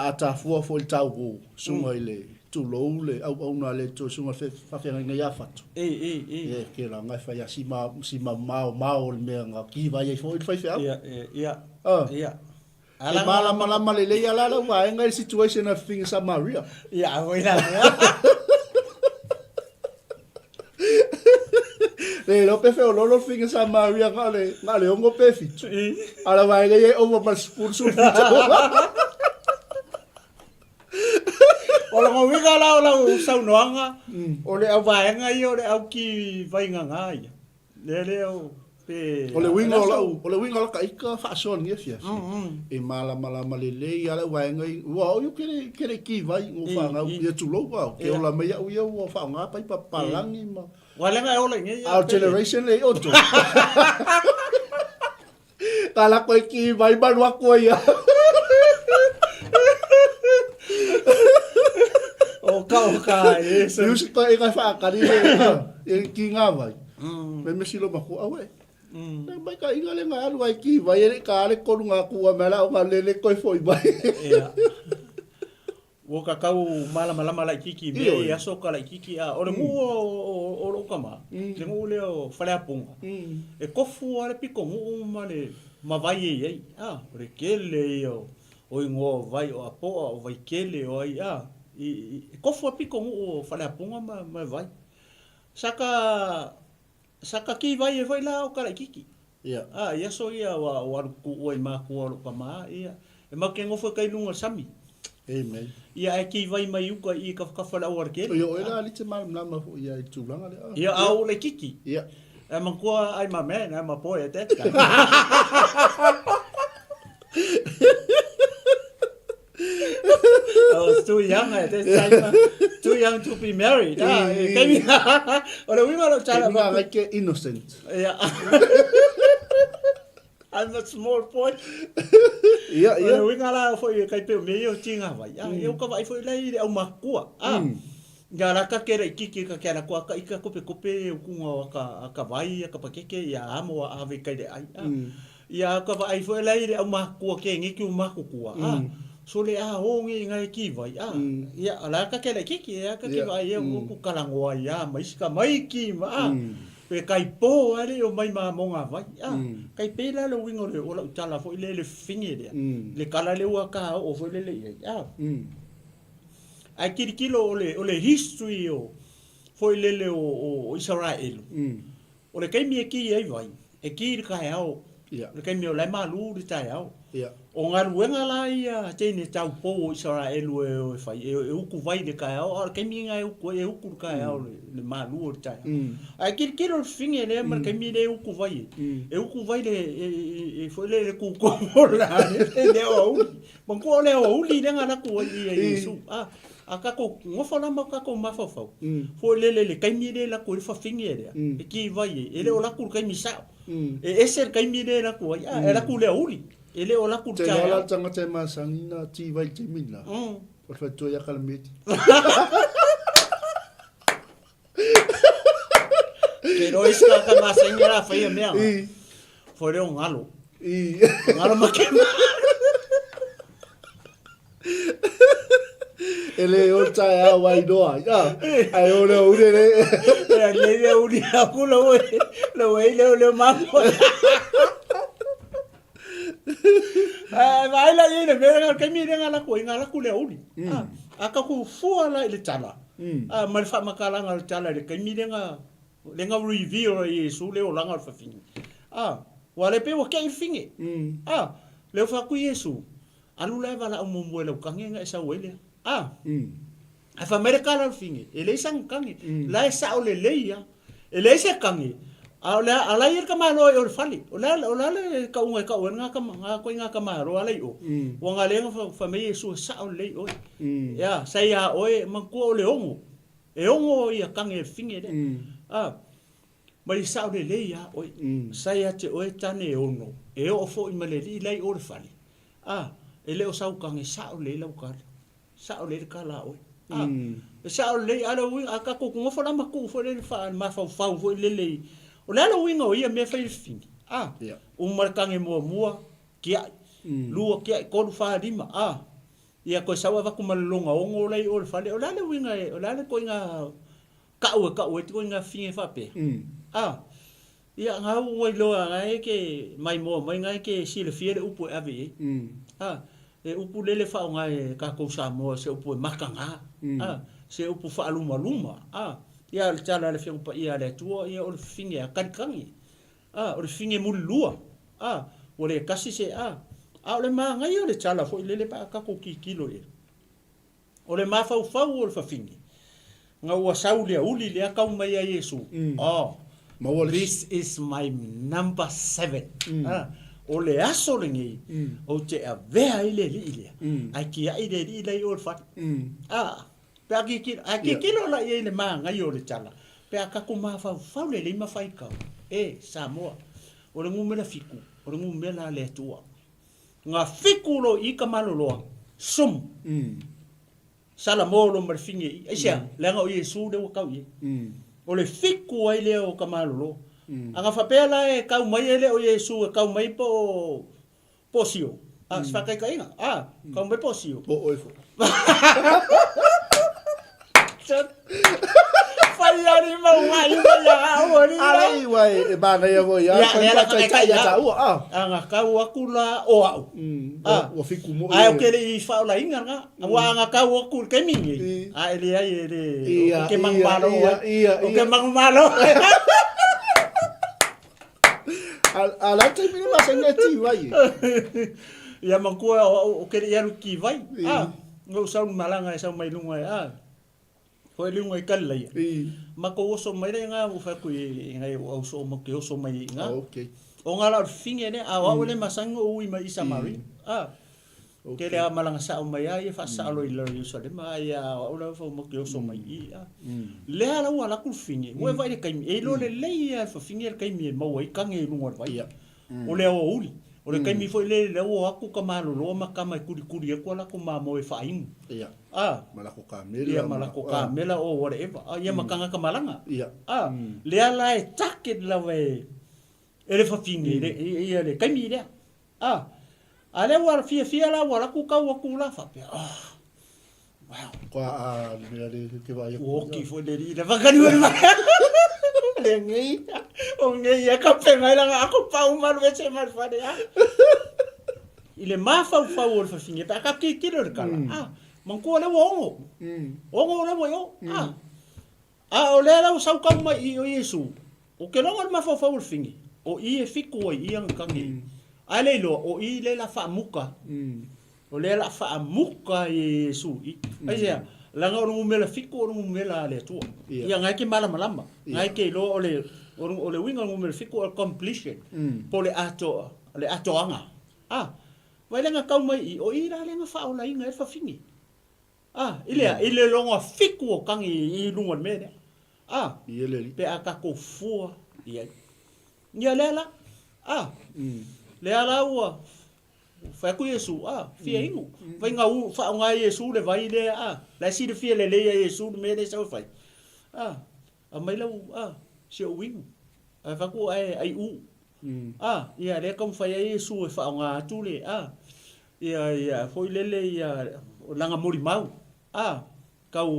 ata fua fo tau go sunga ile tu loule au na le to sunga fa nga ya fatu ke la nga fa ya si ma mau me nga ki va ye fo fa ala mala le ya la wa nga situation of things Samaria Le lo pe fe o lo finga sa Maria ngale ongo pe fitu. Ala vai le over mas pursu fitu. Ola mo winga la usau noanga. Ole au vaenga I ole au ki vainga ngai. Le o pe Ole winga la ka ika fa son ye fia. E mala le ala vaenga wa o kere ki vai o fa nga ye tulo wa. Ke ola me ya o fa nga pa palangi ma. Wala nga ola nge. Our generation le o to. Kala ko ki vai banwa ko ya. Ka eso. Music pa ika fa ka ni e ki nga vai. Me me silo ba ko awe. Na mai ka inga le nga alu ai ki vai e ka le ko nga ku mala o le ko foi vai. Ia. Wo ka kau mala kiki me ia so ka kiki a o le mu o kama. Le mu le o fale apunga. E kofu ale piko mu male ma vai ei. Ah, re kele o ingo vai o apo o vai kele o ia. I kofu piko mu o fale apunga ma vai. Saka ki vai e vai la o kala kiki. Ia. Ah, ia so ia wa ku o ma ku o kama ia. E ma ke ngofo kai lunga sami. Amen. Ia e ki vai mai uka I ka whakawhala o arke. Ia oela ali te malama ia I tūlanga le. Ia au le kiki. Ia. E man kua ai ma man, ai ma poe e teta. I was too young at this time. Too young to be married. Ah, kemi. Ora winga lo chala ma. Like innocent. Yeah. I'm a small boy. Ia. Ora winga la foi kai pe me yo tinga vai. Ah, eu ka vai foi lai au makua. Ah. Ngara ka kere kiki ka kera ko ka ika kope kunga ka vai ka pakeke ia amo ave kai de ai. Ia ka vai foi lai au makua ke ngi ku makua. Ah. So le hongi ngai ki vai ia ala ka kele kiki ia ka ki vai ia ku kalangoa ia mai ska mai ki ma pe kai po ale o mai ma monga vai kai pela lo wingo le ola utala fo le finge le kala le wa ka o fo le ia ai kilo ole history o fo le o Israel o le kai mi ki ai vai e ki ka ao le kai mi o le malu le tai ao o ngā ruenga la ia tēne tau pō o Israel e whai e uku vai le kai au kai minga e uku kai au le malu o tai ai kiro le finge le mar kai mi le uku vai le e foi le kuko mola le o mon ko le o li le ngana ku i Yesu a ka ko ngofa na ma ka ko ma fa fo le kai mi le la ko fa finge le e ki vai e le o la ku kai mi sa e ser kai mi le la ku ia e la ku le o li ele o la kurcha. Te ala tanga te masangina ti vai te mina. O fa to ya kalmeti. Pero iska ka masangina fa ia mea. Fore un alo. Ngalo makema. Ele o tai a wai doa. Ya. Ai o le ure le. Le uri akulo le mambo. Vai la ina vera ka mi renga la ko inga la ku le uri aka ku fuala ile tala mal fa makala ngal tala le ka mi renga review e su le o langa fa fin wale pe wa ke finge le fa ku Yesu alu le vala mo mo le ka ngenga esa wele a fa mereka la finge ele sang kangi la esa o le leia ele ese kangi ala ir ka malo o fali ola le ka unga ka ko nga ka maro ala o wanga le fa me Yesu sa o le o ya sai ya o man ko le ongo ia kange finge de mai sa o le ya o sai ya te o tane ono o fo I male le o fali ele o sa o kange sa o le la ka sa o le ka la o sa o le ala wi aka ko ngo fo la ma ku fo le fa ma fa fo le o le ala winga o ia mea whai fingi. O marakange mua kia. Lua kia kolu wha rima. Ia koe sawa waku malonga ongo lei o le whale. O le ala winga o le ala koe ngā kau e tiko ngā finge whape. Ia ngā uai loa ngai ke mai mua mai ngai ke sile fiere upu e ave. E upu lele wha o ngai kako sa moa se upu e maka ngā. Se upu wha aluma luma. ia le tala le fiong pa ia le tua ia o le finge a kankangi o le finge mulua o le kasi se o le ma ngai o le tala fo le pa ka ko kilo e o le ma fau o le fa finge nga ua sau le uli le ka mai a Yesu this is my number 7 o le aso le ngi o te a vea ile ile ai ki ai le ile o fa pe aki kilo la ye le ma ngai o le tala pe aka ko ma fa le le ma fai ka Samoa o le ngumela fiku o le ngumela le tua nga fiku lo I ka malolo sum sala molo mar fingi isia lenga o Yesu le ka ye o le fiku ai le o ka malolo anga fa pela e ka mai ele o Yesu ka mai po sio fa kai kai ka mai po sio Fayari mau ngai ya awori ai wai e bana ya voi ya anga ka wa kula o o fiku mo ai o kele I fa la inga nga anga ka wa kul ke mingi ele ai ele o ke mang malo o ke mang malo ala te mini masanga ti vai ya mangko o kele ya ki vai ngo sa malanga sa mai lunga foi lunga kala ya mako so mai nga u fa ku ngai o so mo ke so mai nga o ngala finge ne a wa le masango u mai Samari ke le malanga sa mai ai fa sa lo ilo so de mai o la fo mo ke so mai le ala wala ku finge we vai kai e lo le ya fa finge kai mi mo wai ka nge lunga vai o le o uli o le kai mi foi le o aku ka malo lo ma ka mai kuri kuri ko la ko ma mo e fa ing malako kamela o whatever ia makanga ka malanga le ala e taket la we ele fa finge ia le kai mi le ale war fia la wala ku ka wa ku la fa pe wow ko le ke vai o ki fo le le va ka ni le ngai o ngai ya ka pe mai la aku pa uma le se mar fa de ile ma fa o fa finge pa ka ki le kala mangko le wongo le yo o le la sa ka mai o Yesu o ke lo ma fa o fingi o I e fiku I ang kangi ale lo o I le la fa muka o le la fa muka Yesu ai ya la nga o mela fiku o mela le tu ia ngai ke mala malama ngai ke lo o le winga o mela fiku o completion po le ato anga vai le nga ka mai o I la le nga fa o la inga e fa fingi ile longa fiku o kangi I lunga mene pe aka ko fua ia lela lela ua fa ku Yesu fia ingu vai nga u fa nga Yesu le vai le la si de fia le Yesu mene sa fai mai la se o wingu fa ku ai u ia le kom fa Yesu e fa nga tu le ia foi lele ia langa mori mau kau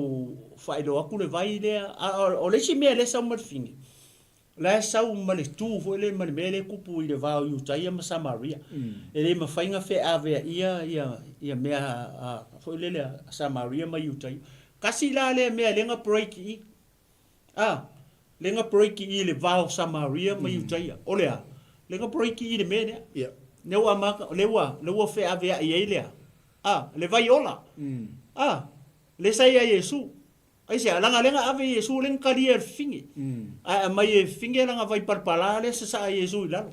fai do aku le vai le o le si me le sa mo fingi la sa u ma le tu fo le ma le kupu I le va u tai ma Samaria ele ma fainga fe ave ia me fo le Samaria ma u tai kasi la le me le nga break le nga break I le va Samaria ma u tai o le nga break I le me ne ne wa ma le wa fe ave ia le le vai ola le sai a Yesu ai se langa lenga ave Yesu len kalier fingi mai fingi langa vai parpala le sa Yesu la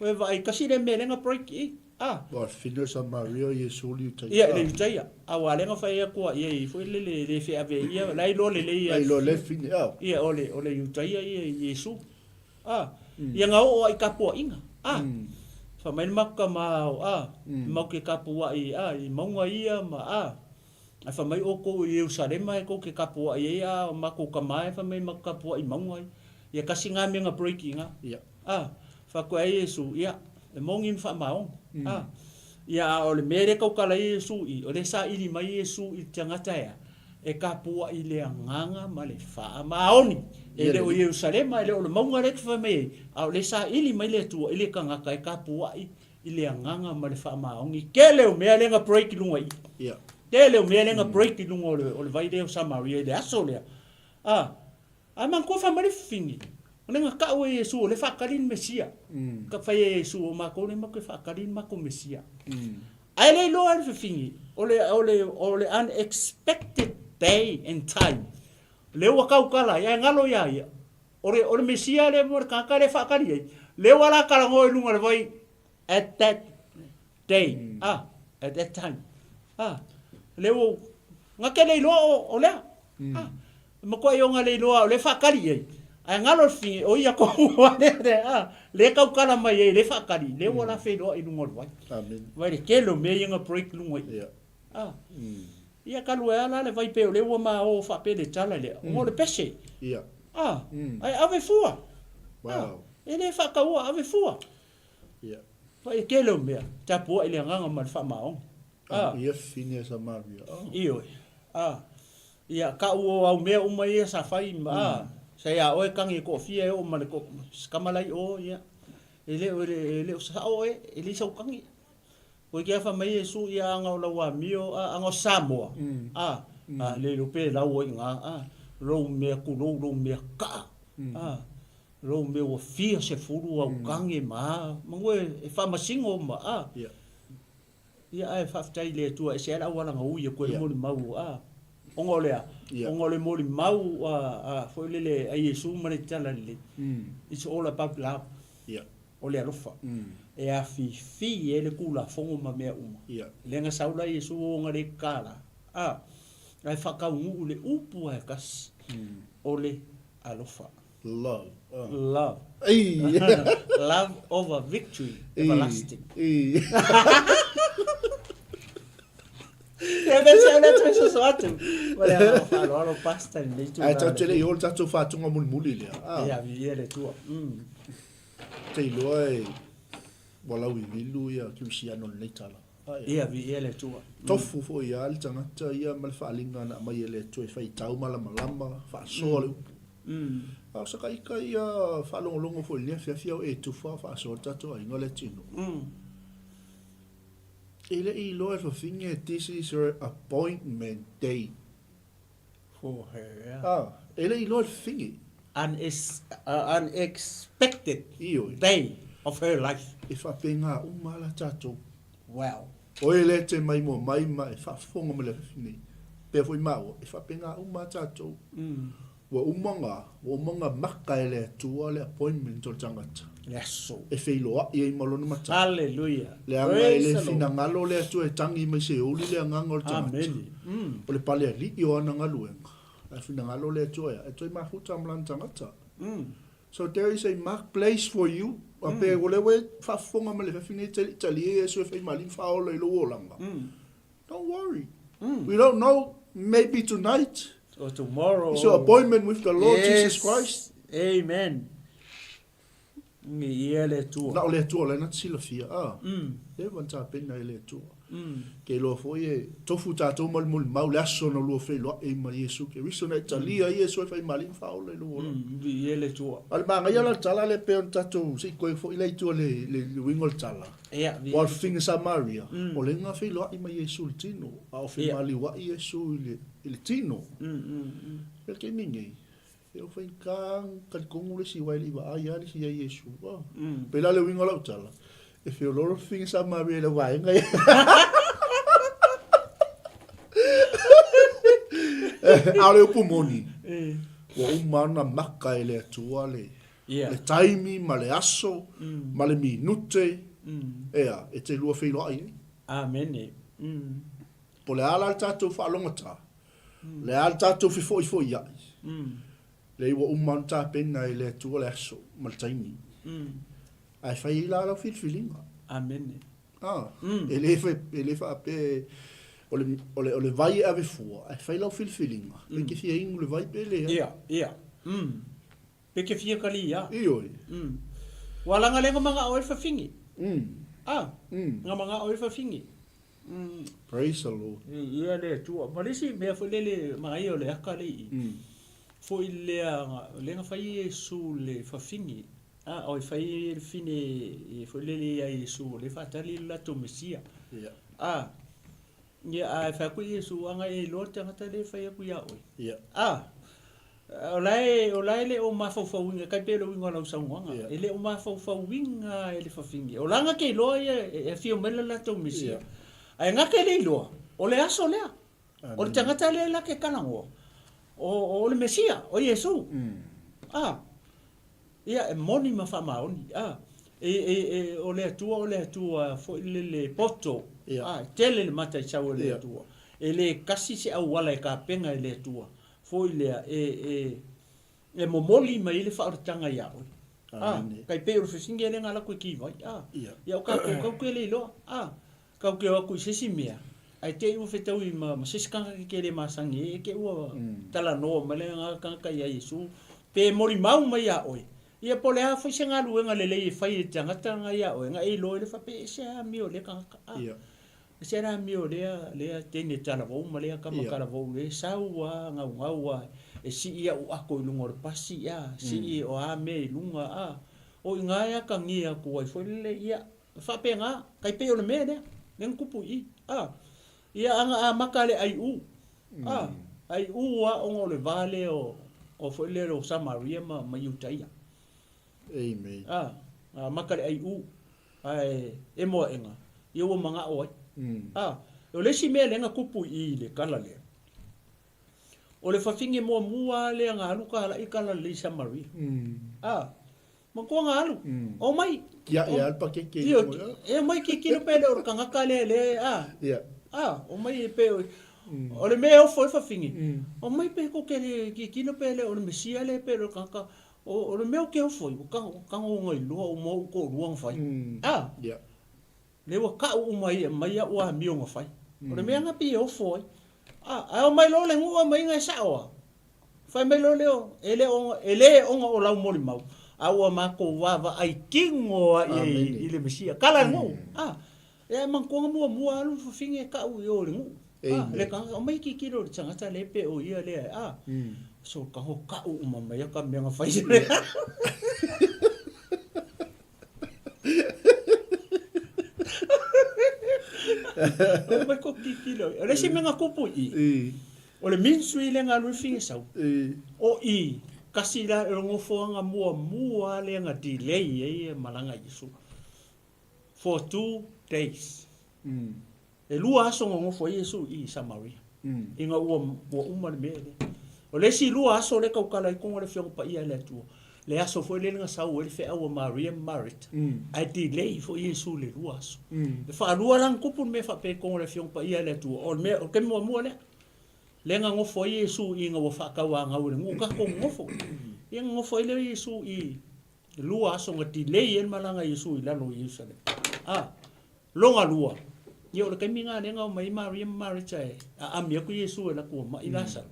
we vai kasi le me lenga break wa finno Samaria Yesu li tai ia le tai wa lenga fai ko ia foi le fe ave ia lai lo le fingi ia ole tai ia Yesu ia nga o ai kapo inga fa mai makka mau mau ke kapua I maunga ia ma fa mai o ko Yerusalem mai ko ke kapua ia mako ka mai fa mai makka pua I maunga ia kasi nga me nga breaking fa ko ai Yesu ia e mongin fa maong ia o le mere ko kala Yesu I o le sa ili mai Yesu I tangata ia e kapua I le nganga ma le fa maoni ele o Yerusalem ele o maunga le fa mai au le sa ili mai le tu ile kanga kai kapua ile nganga ma le fa maongi kele o me le nga break lunga kele o me le nga break lunga o le vai de Samaria de aso le a man ko fa mari fingi nga ka o Yesu le fa kalin mesia ka fa Yesu ma ko le ma ko fa kalin ma ko mesia ai le lo al fingi ole unexpected day and time le wa ka kala ya ngalo ya ore mesia le mor ka ka le fa kali le wala kala ngo lunga le vai at that day at that time le wo ngakele lo ole ma ko yo ngale lo le fa kali ai ngalo fi o ia ko le ka kala mai le fa kali le wala fe do i lunga vai amen vai ke lo me nga break lunga ia ka lo ala le vai pe le wo ma o fa pe le tala le mo le pese ai ave fua wow ele fa ka wa ave fua vai ke lo me ta po ile nga ma fa ma ia fine sa maria io ia ka o au me o mai sa fai ma sa ya o kangi ko fie o ma ko skamalai o ia ele sa o ele sa kangi o ke fa mai Yesu ia nga la wa mio nga Samoa le lo pe la o nga ro me ku ro me ka ro me o fie se furu au kangi ma ngo e fa masingo ma ia ai fa tai le tu se ala wala nga u ye ko mo mau ongole moli mau foi le ai Yesu mane tala le it's all about love ole alofa e a fi ele kula fongo ma me uma le nga saula Yesu nga le kala ai fa ka u le upu e kas ole alofa love love over victory everlasting Olha pasta ni tu. Ai tau tele yo tatu fa tunga muli le. Ya vi ele tu. Te loi wala wi vilu ya ki si anon le tala. Ya vi ele tu. Tofu fo ya al tanga ta ya mal fa linga na mai ele tu fa tau mala malamba fa so le. Sa kai kai ya fa longo fo le fia e tu fa so tatu ai ngole tino. Ele I Lord for finger this is her appointment day for her. Ele I Lord finger unexpected day of her life. If I penga umala tato. Wow. O ele te mai mo mai mai fa fonga me le fini. Pe foi mau if I penga umala tato. Wa umanga maka ele tu ale appointment to tangata. Yes so. E fei loa I malona mata. Hallelujah. Le anga ele fina ngalo le tu e tangi mai se uli le ngangol tangata. Amen. O le pale li I ona ngaluenga. A fina ngalo le tu e tu ma huta mlan tangata. So there is a mark place for you. A pe o le we fa fonga me le fina tali e so fei malin fa o le lo olanga. Don't worry. We don't know, maybe tonight or tomorrow. It's your appointment with the Lord Jesus Christ. Amen. Ni ele tu. Na ole tu ole na sila fia. E vanta pena ele tu. Ke lo foi tofu ta to mal mau la sono lo fe lo e ma Yesu ke riso na Italia Yesu fe malin fa ole lo. Vi ele tu. Al manga ya la tala le pe on tato si ko foi le tu le wingol tala. Ja, War finga Samaria. Ole nga fe lo e ma Yesu tino. Au fe mali wa Yesu il tino. El ke mingi. Eu fui kang kan kongule si waili ba aya si Yesu. Pela le wingol tala. If you lot of things are married away, ale pumoni. Wa umana maka ele tua le. Le taimi male aso, male minute. Ea, e te lua fei loa ai. Amen. Po le ala tatou fa longata. Le ala tatou fi foi ai. Le wa umana ta pena ele tua le aso, male taimi. Ai fai la la feeling. Amen. Ele fa pe ole vai ave fu. Ai fai la feeling. Le ke fie ing le vai pe le. Ja. Pe ke fie kali ja. Io. Wala nga le mga oil fa fingi. Nga mga oil fa fingi. Praise the Lord. Ia le tu. Malisi me fo le mai ole akali. Fo ile nga fai Yesu le fa fingi. O fai il fine fo le ai Yesu le fa tali la to mesia. Ia fa ku Yesu anga e lo tanga tale fa ku ya oi. o lai le o mafauwinga kai pe lo winga lau saunga ele o mafauwinga ele fafingi o langa ke lo e fio mele la to misi ai nga ke le lo o le aso le o le tangata le la ke kanango o le mesia o Yesu ia e moni mafamaoni o le atua fo le poto tele le mata chau le atua ele kasi se au wala ka penga le atua fo le e momoli mai le faartanga ia kai pe o fisinge le ngala ko ki vai ia o ka ko le lo ka ko ko se simia ai te u fetau i ma siskanga ke le masangi ke u tala no male nga ka ia Yesu pe mori mau mai ia oi ia pole a foi senga luenga le le fai tanga tanga ia o nga e lo le fa pe se a mi o le ka se ra mi o le tene tala vo ma le ka makala vo le saua nga e si ia o ako lunga le pasi ia si o a me lunga o nga ia ka ngia ko ai foi le ia fa pe nga kai pe o le me ne nen kupu ia anga makale ai ai wa o le vale o foi le o Samaria ma Utaia. Amen. Makale ai ai e mo enga ia o manga o o le si me le nga kupu I le kala le o le fafinge mo mua le nga alu kala I kala le Samaria mo ko nga alu o mai ya pa ke e mai ke kilo pele o kanga kale le o mai pe o le me o foi fafinge o mai pe ko ke kilo pele o le mesia le pele o kanga o le meu ke o foi o kanga o ngai lua o mo ko luang fai le wa ka o mai o a mi o fai o le me nga pi o foi o mai lo le ngua mai nga sa o fai mai lo leo ele o la mo le mau a ma ko wa ai kingo I le mesia kala ngo e man ko mo alu finge ka o yo le ngo le ka o mai ki kilo le tanga le pe o ia le so ka ho ka o mama ya ka me nga fai le o mai ko ki kilo le si me nga kupu o le minsui le nga lu finge sau o kasi la ngofo nga mua le nga delay malanga Yesu for 2 days e lua aso ngofo Yesu I Samaria inga o uma me o le si lua aso le kaukala I konga le fiong pa ia le tu le aso foi le nga sau le fe au Maria Marit a delay fo Yesu le lua aso le fa lua lang kupun me fa pe konga le fiong pa ia le tu o me o ke mua le nga ngofo Yesu I nga wo fa ka wa nga o ngu ka ko ngofo I ngofo le Yesu I lua aso nga delay en malanga Yesu I la lo Yesu longa lua yo le kaminga le nga mai Maria Marit a mi ko Yesu la ko ma ila sa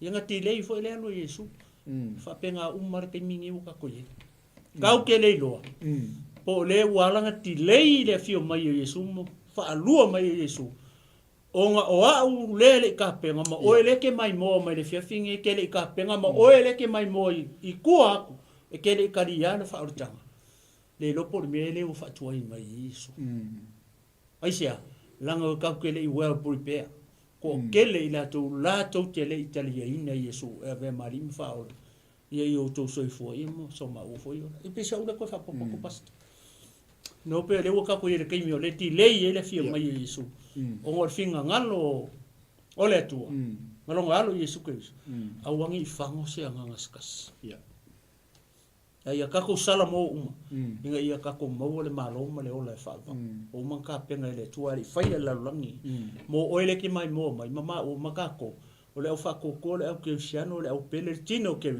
nga delay fo le lo Yesu fa penga umar kamingi u ka ko ye ka ke le lo po le wala nga delay le fio mai Yesu mo fa lua mai Yesu onga o lele ka penga ma o ele ke mai mo mai le fiafinge ke le ka penga ma o ele ke mai mo I kua e ke le kariana fa urtanga le lo por me le o fa tuai mai Yesu ai sia langa ka ke le well prepare ko ke le la to te le Italia ina Yesu e ve marim fa o ia yo to so fo imo so ma o fo yo e pe sa ula ko fa poco pasta no pe le ka ko ile ke mi o le ti le ele fio mai Yesu o ngor finga ngalo o le tu ngalo ngalo Yesu Kristo a wangi fango se anga ngaskas ia ka ko sala mo inga ia ka ko mo le malo ma le ola fa o man ka penga le tu ali fai la langi mo o ele ki mai mo mai mama o makako o le fa ko le au ke siano le au pele tino ke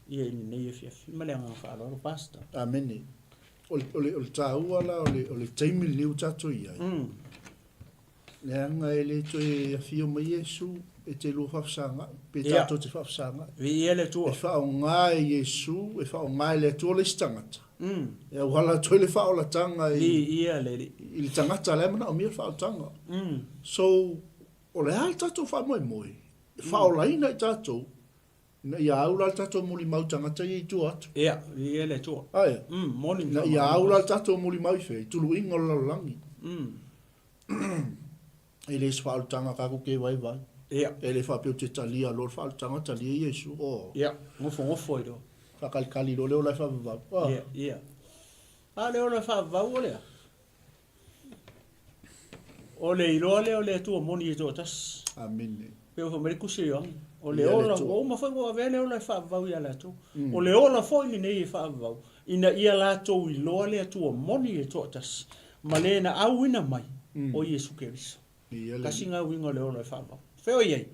ia ni ia fi ma le anga fa lo pasta amen o taua la o le taimi liu tatu ia le anga ele to e fio mai Yesu e te lu fafsanga pe tato te fafsanga vi ele tu e fa nga Yesu e fa nga le tu le stangata e wala to le fa ola tanga ia le il tangata le mana o mi fa tanga so o le alta to fa moi fa ola ina tato na ia ula tato muli mau tangata i tu atu ia vi ele tu ai morning na ia ula tato muli mau fe tu lu ingo la langi ele swa tanga ka ko ke vai Ia. E le whapeo te talia, lo wha tanga talia Iesu. Ia, ngofo i do. Whakalikali lo leo lai whapavau. Ia, ia. Leo lai whapavau o lea. O le iroa leo le tua moni e tō tas. Amene. Peo fa meri kusi yoangi. O le ola, o ma whai mua vea leo lai whapavau ia la tō. O le ola fo ni nei e whapavau. Ina ia la tō i loa le tua moni e tō tas. Ma le na au ina mai o Iesu Keriso. Kasi ngā winga le ola e whapavau. Feo iei.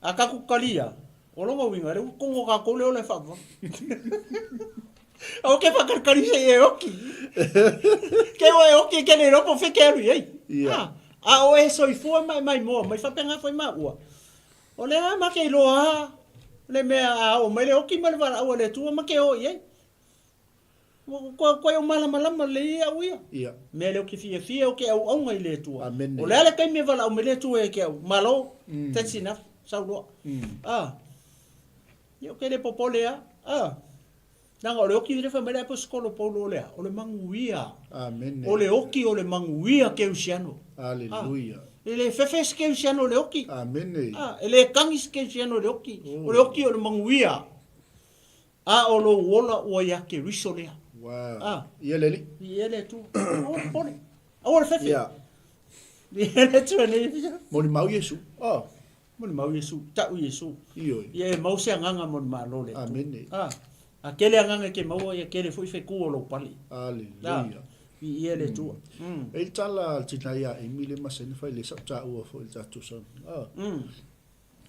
A kaku kalia. O longa winga, reu kongo ka kou le ola e whapavau. O ke whakarkari se e oki. Ke o e oki ke ne ropo whike aru iei. A o e soi fua mai moa, mai whapenga whai maa ua. O le a make iloa, le mea a o mai le oki mai wara aua le tua make o iei. Koe o malama le ia uia. Mea leo ki fia o ke au au ngai le tua. O le ale kai me wala au me le tua e ke au. Malo, that's enough, sauroa. Ia ke le popolea. Nanga o le oki le whamere apo skolo paulo lea. O le manguia. O le oki o le manguia ke usiano. Aleluia. E le fefes ke usiano le oki. Amene. E le kangis ke usiano le oki. O le oki o le manguia. O lo wola o ia ke riso lea. Wow. Ia leli. Ia le tu. O le pone. O le fefe. Ia le tu ane. Moni mau Iesu. Moni mau Iesu. Tau Iesu. Ioi. Ia mau se anganga moni malo le tu. Amene. A kele anganga ke maua ia kele fui fe ku o lo pali. Aleluia. Ia le tu. E tala tina ia Emile masene fai le sapta ua fo il tatu son.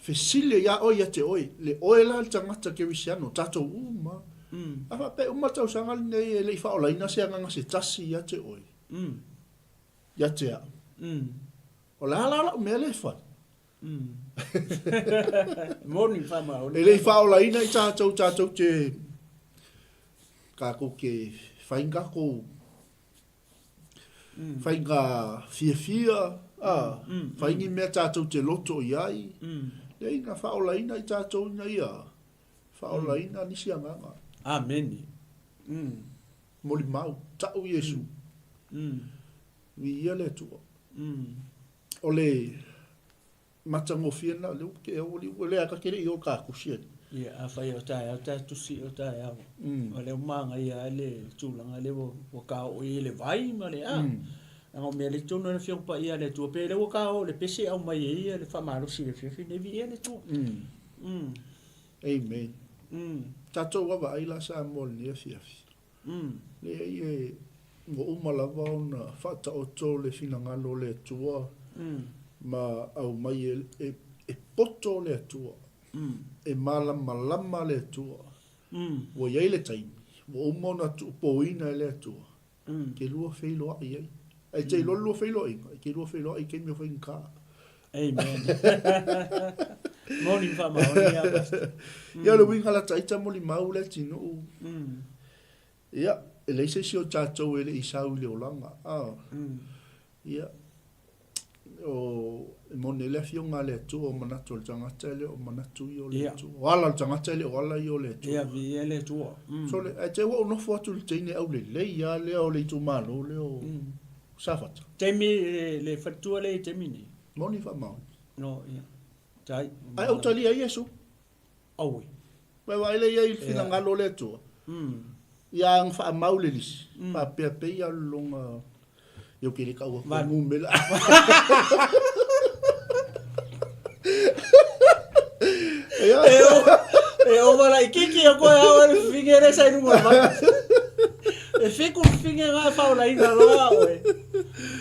Fesile ia o ia te oi. Le oi la tangata ke wisiano. Tato uma. Afa pe uma tau sangal nei le fa ola ina se anganga se tasi ia te oi. Ia te a. O la me le fa. Morning fama. Le fa ola ina i tatou te ka ko ke fainga ko fainga fia faingi me tatou te loto iai le ina fa ola ina i tatou ina ia fa ola ina nisi anganga. Amen. Moli mau, tau Iesu. Vi ia le tua. O le matango fiena, le uke o le aka kere i o ka kusia. Ia, a whai o tae tusi o tae au. O le umanga ia le tūlanga le o ka o i le vai ma le a. Ngo mea le tono na whiongpa ia le tua. Pe le o ka o le pese au mai e ia le whamarosi le whiwhi ne vi ia le tua. Amen. Tatou wawa aila sa mol ni a fiafi. Le e mo umalawa ona whata o tō le whinangalo le tua. Ma au mai e poto le tua. E malama le tua. Wo iei le taimi. Wo umona tu poina le tua. Ke lua whilo a iei. E te ilo lua whilo inga. Ke lua whilo a i ke mio whinka. Amen. Morning fama, morning abasta. Ia le winga la taita moli mau le tino. Ia, e leise si o tātou ele i sau le olanga. Ia, o mone le fionga le tu o manatu o tangata ele o manatu i o le tu. O ala o tangata ele o ala i o le tu. Ia, vi ele tu. So le, e te wa o nofo atu le teine au le ia le o le tu malo le o safata. Temi le fatua le temi ni. Moni fa mau. No, ia. Tai. Ai au tali a Iesu. Aui. Mai wa ele ia fina ngalo le tu. Ia ang fa mau le lisi. Pa pe ia longa. Eu queria que eu mumela. Eu vou lá e que eu agora fingere sai no mar. E fico fingere vai falar ainda lá, oi.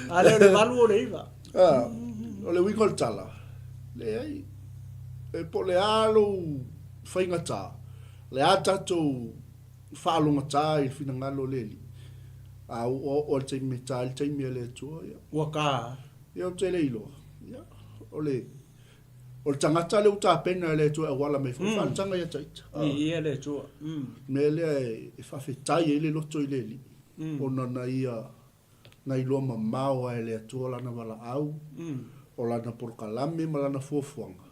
Ale le valu le iva. Ole wikol tala. Le ai. E po le alo fainga ta. Le ata to falunga ta i fina ngalo leli. O te metal te mele tu ya. Waka. Yo te le ilo. Ya. Ole. O tangata le uta pena le tu wala me fa tanga ya tait. Ia le tu. Mele e fa fetai ele loto ile li. Ona na ia na ilo mamao ele tu la na wala au. O la na por kalame mala na fofuanga.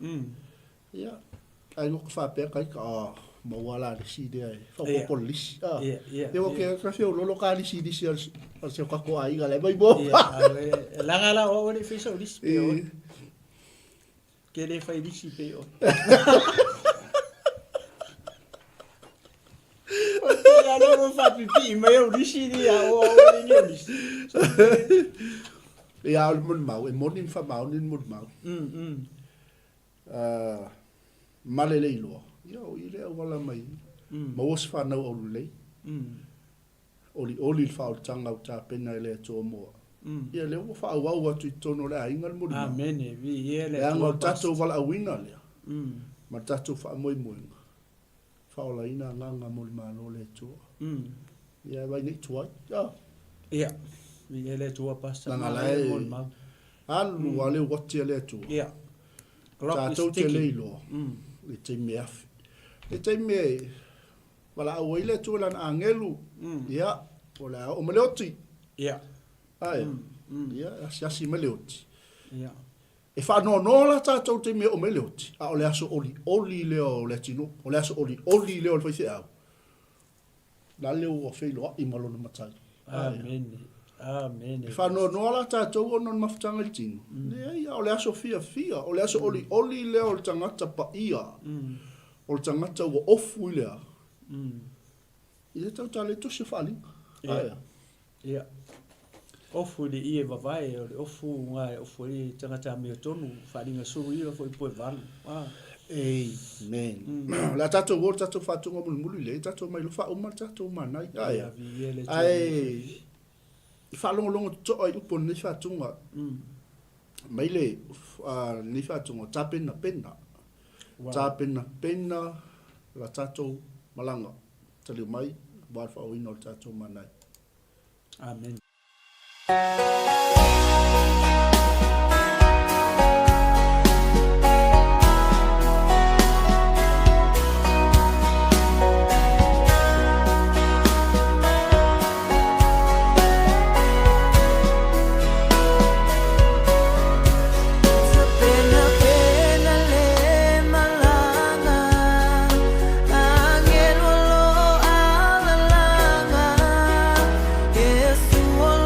Ya. Ai no fa pe kai ka ma wala le si de ai fa po polisi eu que café o lolo cali si disi al seu kako ai gale vai bo la gala o le fisa o lis ke le fai disi pe o. O te ale mo fa pipi, mai o disi ni a o ni o disi. Ia o mun mau, e monin fa mau, nin mun mau. Malele iloa. Ia o i lea wala mai. Ma os whanau o lulei. Oli fa o tanga o tā pena ele tō moa. Ia leo wa wha au atu i tono lea ingal mun mau. Amene, vi ele. Lea ngau tatou wala awina lea. Ma tatou wha moi moinga. Wha ola ina nganga muli malo le tō. Ia vai nei tuai. Ia. Vi ele tua pasta. Langa lai. Alu wale wati ele tō. Ia. Tatou te leilo. Le te me afi. Le te me wala au ile tō lan angelu. Ia. Ola o maleoti. Ia. Ai. Ia. Asiasi maleoti. Ia. E whanau la tātou te me o meleoti. A o le aso oli leo le tino. O le aso oli leo le whaise au. La leo o whailo i malona matai. Amen. Amen. E whanau la tātou o non mafutanga le tino. O le aso fia. O le aso oli leo le tangata pa ia. O le tangata ua ofu i lea. I le tau tale tosi whalinga. Ia. Ofu le ie vavai, ofu ngai, ofu le tangata mea tonu, wharinga suru ira fo i poe vanu. Amen. La tatou o tatou whatunga mulu le, tatou mai lo wha uma, tatou manai. I whalongolongo toa i upo ni whatunga. Mai le, ni whatunga, tā pena. Tā pena, la tatou malanga. Taliu mai, wad wha o tatou manai. Amen. Yes, you will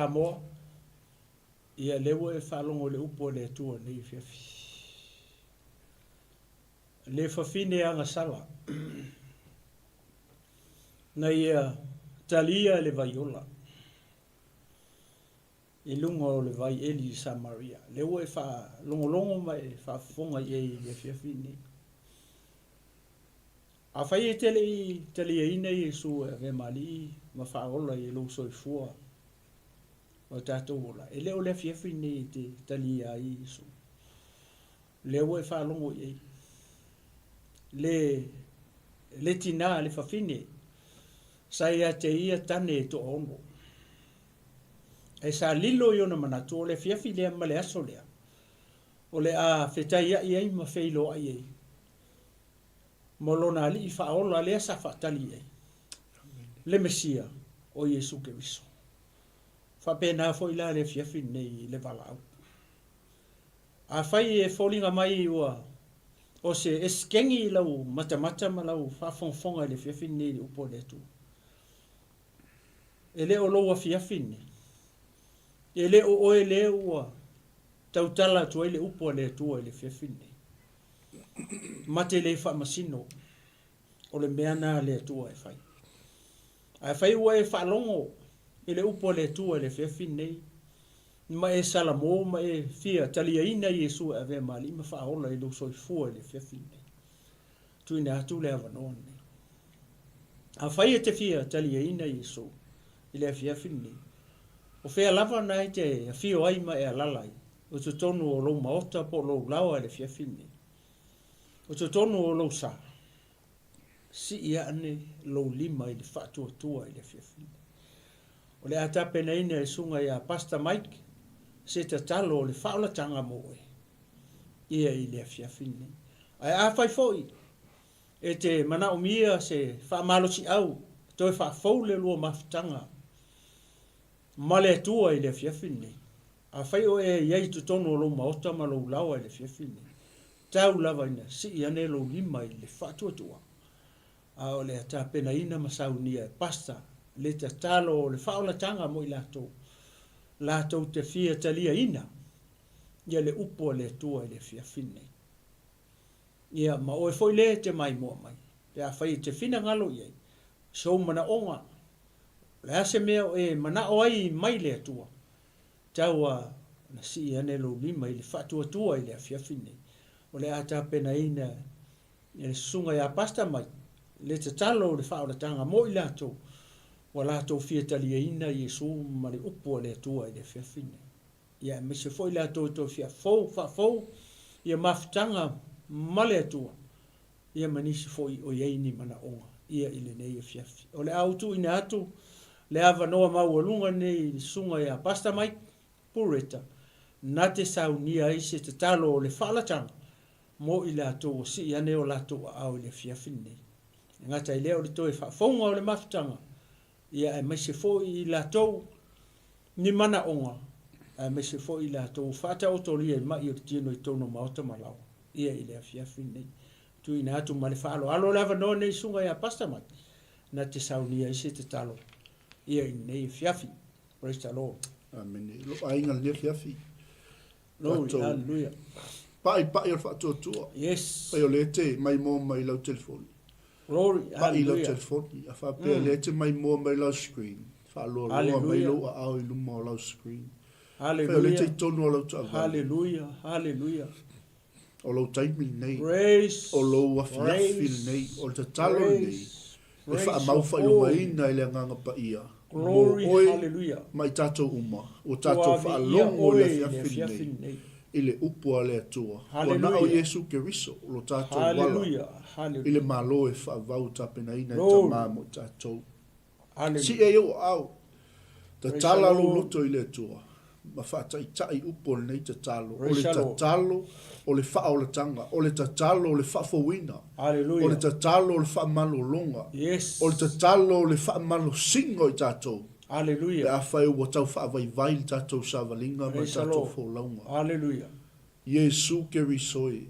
Samoa. Ia lewa e whalongo le upo le tua nei fiafi. Le whawhine anga sala. Na ia talia le vaiola. I lunga o le vai Eli i Samaria. Lewa e whalongo mai whafonga i le fiafi nei. A whai e tele e ina i su e mali ma whaola i lo soi fua o tātou ola. E leo le fiafi nei te tali a i su. Leo e whalongo i le tina le whawhine sa ia te ia tane to ono. E sa lilo i ona manatu o le fiafi lea ma le aso lea. O le a whetai ia i ma wheilo ai ei. Molona ali i whaola lea sa whatali ei. Le Mesia o Jesu Keriso. Whapena fo ila le fiafi nei le walau. A whai e wholinga mai ua o se eskengi lau matamata ma lau whafonfonga le fiafi nei le upo le tu. E le o loa fiafi nei. E le o oe le ua tautala tua le upo le tua le fiafi nei. Mate le wha masino o le meana le tua e whai. A whai ua e whalongo i le upo le tua le fiafi nei. Ma e salamo ma e fia talia ina Jesu a ve mali ma whaola i lo soi fua le fiafi nei. Tuina atu le avanoa nei. A whai e te fia talia ina Jesu i le fiafi nei. O whea lava nai te fio ai ma e alalai. O te tonu o lo maota po lo lawa le fiafi nei. O te tonu o lo sa. Si ia ane lo lima i le whaatua tua i le fiafine. O le atape na ina e sunga ia Pastor Mike, se te talo o le whaolatanga moe. Ia i le fiafine. Ai a whai foi. E te mana o mia se whaamalo si au, toi whaafou le lua mafutanga. Male tua i le fiafine. A whai o e iei tu tonu o lo maota ma lo lawa i le fiafine. Tau lava ina si iane lo lima i le whaatua tua. A o le ata pena ina masaunia pasta le te talo o le whaolatanga mo i lato. Lato te fia talia ina. Ia le upo le tua i le fiafine. Ia ma oe foi le te mai mua mai. Pea whai te fina ngalo iei. So mana onga. Le ase mea o e mana o ai mai le tua. Tau a na si iane lo lima i le whaatua tua i le fiafine. O le ata pena ina e sunga ia pasta mai le te talo le whaolatanga mo i lato wa lato fia talia ina Jesu ma le upo le tua i le fiafine. Ia me se foi lato to fia fau ia mafutanga ma le tua ia manisi foi o yeini mana onga ia i le nei fiafi. O le autu ina atu le ava noa maualunga nei sunga ia pasta mai pureta na te saunia i se te talo o le whaolatanga mo i lato si ia neo lato au le fiafine. Ngata i leo le toi whafonga o le mafutanga. Ia e maise fo i lato ni mana onga. E maise fo i lato whata o tolia i mai o tino i tono maota malau. Ia i le fiafine. Tu ina atu ma le whaalo. Alo lava no nei sunga ia pasta mai. Na te saunia i se te talo. Ia i nei fiafi. Praise the Lord. Amen. Lo ainga le fiafi. Lord, hallelujah. Pai o whaatua. Yes. Pai o le te mai mō mai lau telefoni. Glory, Pai lau hallelujah. telefoni. A whapea le te mai mō mai lau screen. Whaaloa loa mai lau a au i luma o lau screen. Pai o le te Hallelujah. tonu o lau ta avai. Hallelujah. Hallelujah. O lau taimi nei. Praise. O lau afiafi nei. O le talo nei. E wha mau wha ilunga ina i le nganga pa ia. Glory, Mo oe hallelujah. mai tatou uma. O tatou wha alongo le fiafi nei. I le upu a le atua. O na o Jesu Keriso. O lo tatou wala. Hallelujah. I Hallelujah. le malo e wha vau tapena ina i Lord. ta mamo tatou. Si Hallelujah. e o au. Ta Praise tala the lo Lord. loto i le atua. Ma wha tai upo nei ta talo. O Praise le the ta Lord. talo. O le wha o le tanga. O le ta talo o le wha fawina. O le Hallelujah. ta talo o le wha malo longa. Yes. O le ta talo o le wha malo singo i tatou. Le Hallelujah. a whai ua tau wha vai vai tatou savalinga ma Praise the tatou Lord. fōlaunga. Hallelujah. Jesu Kerisoe.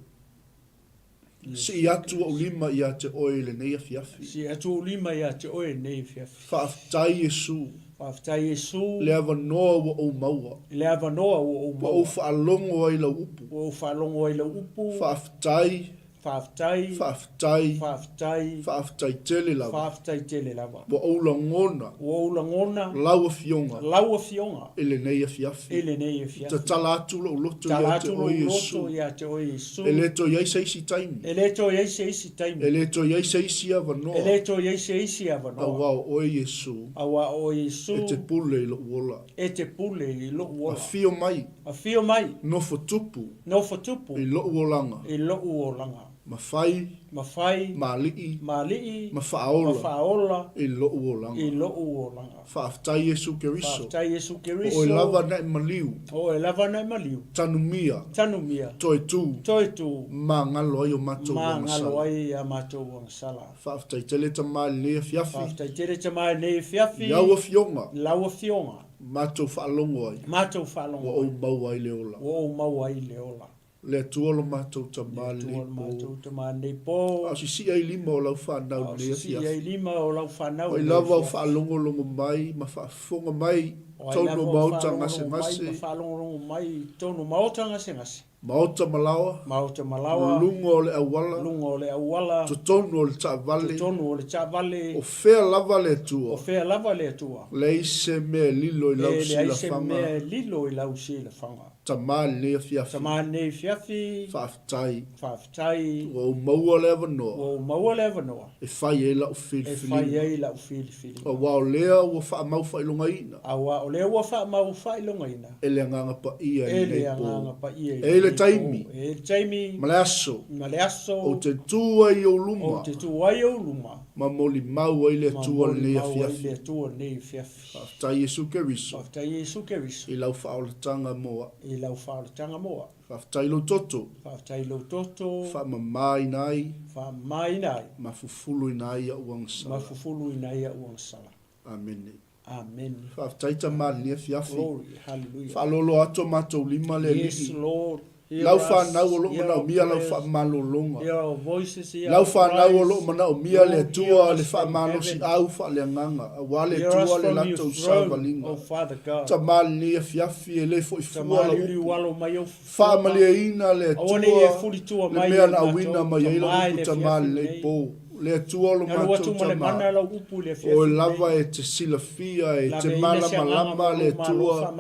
Si atu o lima i a te oe le nei a fiafi. Si atu lima ia te oe nei fiafi. Whaaftai Jesu. Whaftai Yesu. Le ava noa wa o maua. Le ava noa o Wa o whaalongo ai la upu. O whalongo ai la upu. Whaftai. Whaftai. Whaftai. Whaftai. Whaftai tele lava. Whaftai tele lava. Wa o la ngona. O la ngona. Laua fionga. Laua fionga. Ele nei a fiafi. Ele nei a fiafi. Ta tala atu lo loto ia te o Yesu. Ia te o Yesu. Ele to yai seisi taimi. Ele to yai seisi taimi. Ele to yai seisi ava noa. Ele to yai seisi ava noa. Awa o Yesu. Awa o Yesu. E te pule i lo uola. E te pule i lo uola. A fio mai. A fio mai. No fotupu. No fotupu. I lo uolanga. I lo uolanga. Mawhai. Mawhai. Mali'i. Mali'i. Mawhaola. Mawhaola. I lo uolanga. I lo uolanga. Whaftai Yesu Keriso. Whaftai Yesu Keriso. O e lava na maliu. O e lava na maliu. Tanumia. Tanumia. Toi tu. Toi tu. Ma ngalo ai o matou Ma wangsala. ngalo ai a matou wangsala. Whaftai tele ta mali lea fiafi. Whaftai tele ta mali lea fiafi. Iaua fionga. Laua fionga. Matou whaalongo ai. Matou whaalongo ai. Wa o mau ai leola. Wa o mau ai leola. Le tuolo matou ta mali. Le tuolo matou ta mali po. A si ai lima o lau whanau lea Si fiafi. ai lima o lau whanau. O i lava o whaalongo longo mai. Ma whaafonga mai. Tono mauta ngase ngase. Whaalongo mai. Tono mauta ngase ngase. Mauta malawa. Mauta malawa. Lungo o le awala. Lungo o le awala. Totono o le taavale. Totono o le taavale. O fea lava le tua. O fea lava le tua. Le ise mea lilo i lau si la fanga. Le ise mea lilo i lau si la fanga. Tamale lea fiafi. Tamale lea fiafi. Whaftai. Whaftai. O maua le avanoa. O maua le avanoa. E whai e la o fili fili. E whai e la o fili fili. O wao lea ua wha mau whailonga ina. A o lea ua wha mau whailonga ina. Ele anganga pa ia i nei po. Ele anganga pa ia i nei po. Ele taimi. Ele taimi. Maleaso. Maleaso. O te tua i o luma. O te tua i o luma. Ma moli mau ai le tua lea fiafi. Ma moli mau ai le tua lea fiafi. Whaftai Yesu Keriso. Whaftai Yesu Keriso. I lau whaolatanga moa. I lau whaolatanga moa. Whaftai lo toto. Whaftai lo toto. Whamamai nai. Whamamai nai. Mafufulu i nai a uangsala. Mafufulu i nai a uangsala. Amen. Amen. Whaftai ta mali a fiafi. Glory. Hallelujah. Whalolo ato matou lima le li. Yes, Lord. Lau whanau o loo mana o mia lau whamalolonga. Hear our voices, hear Lau our whanau o cries. loo mana o mia le Lord, tua hear le us from whamalo si heaven. au whaleanganga. A wale Hear us tua le from latou your throne, sauvalinga. oh Father God. Ta mali a fiafi e le fo i fua la Tamali upu. walo mai o Whamali e ina le Awane e fuli tua. tua Le mai mea e na matou, wina mai e la tamai upu le ta mali le fiafi po. Le tua lo Nga lua tu matou male ta mana mali. la upu le fiafi O lava e te sila fia e te mala malama le tua.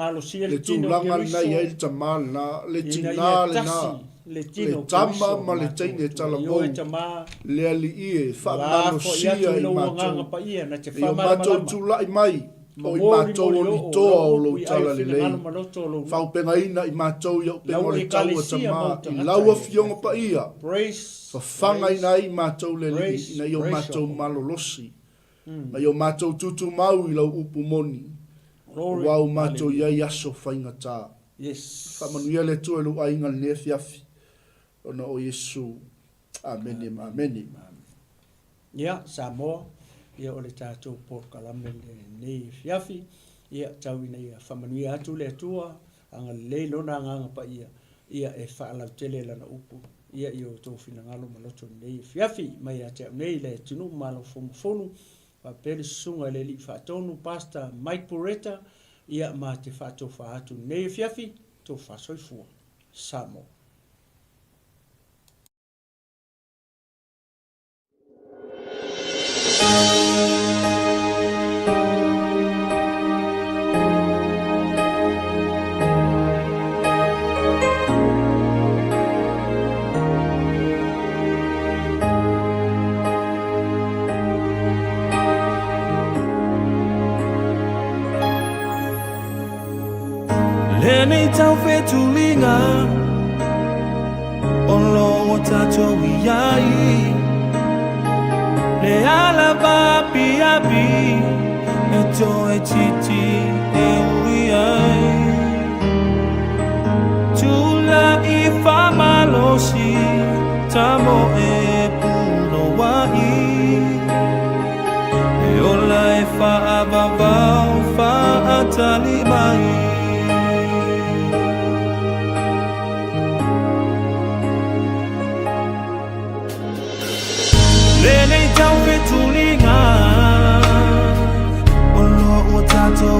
Le tūlanga nei e ta mala. Le tina le na. Le tama ma le teine tala mou. Le ali ie, whamalo sia i matou. I o matou tūlai mai. O i matou o li toa o lo tala le lei. Whaupenga ina i matou i au penga le taua tama. I laua fionga pa ia. Whawhanga ina i matou le li. Ina i o matou malolosi. Ma i o matou tutu mau i lau upu moni. Wau matou iai aso whainga tā. Whamanuia le tua lu ainga le fiafi. Ona o Yesu. Amen. Amen. Ia, Samoa. Ia o le tātou pōkalame le nei fiafi. Ia tau ina ia whamanuia atu le atua. Anga le lona nganga pa ia. Ia e whaalau tele lana upu. Ia i o tō whina ngalo maloto nei fiafi. Mai a te au nei le tunu malo fonu. Pa pere sunga le li whaatonu. Pastor Mike Poreta. Ia ma te whaatou whaatu nei fiafi. Tō whaasoifua. Samoa. Lenei tau whetulinga O lo o tatou iai Le ala papi api E to e titi e ui ai Tula i whamalosi Tamo e puno wai E ola e whaavavau whaatali mai Lenei tau whetulinga O lo o tatou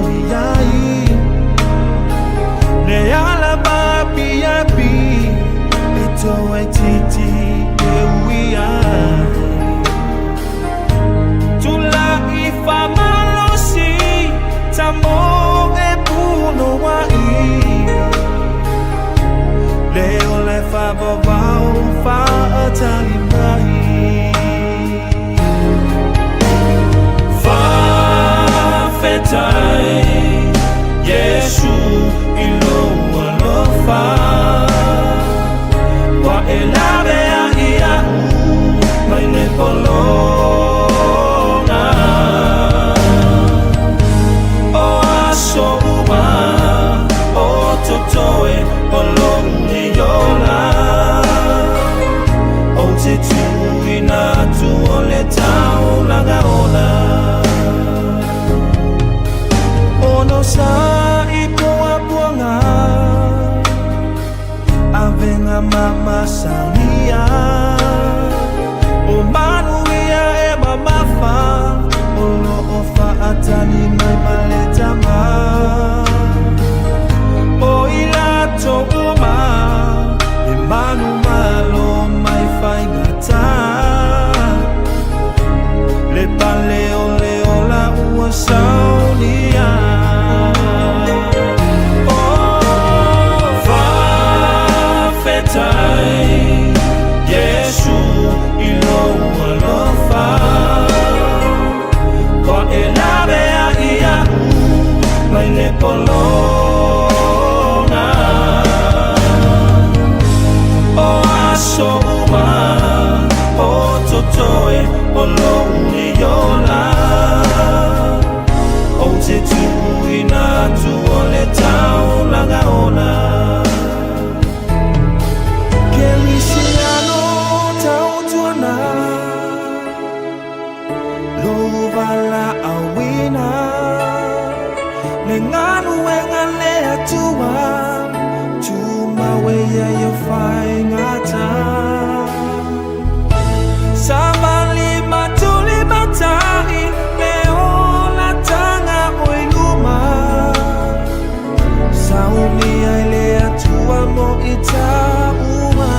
mama sania o manuia e mama fa o lo ofa atani mai maleta ma o ila to uma e manu malo mai fai ngata le pale o le ola ua saunia Yesu ilo alofa kwa elabe ya iau maile polona o aso uma o totoe o lo uneyola o te tuina tu o le tau lagaona Lovala awina Nenganu wengale atua Tuma weya yo fai ngata Samali matuli matai Leola tanga oinuma Saumi aile atua mo ita uma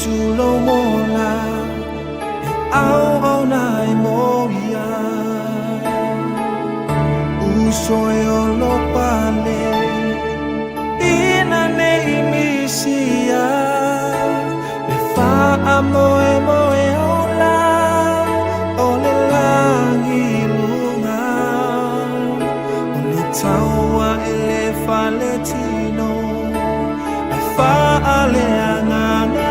Tu lo mola au nai moria usoi o lo pale ina ne imisia e fa amoe moe ola ole langi lunga ole taua ele faletino e fa ale anganga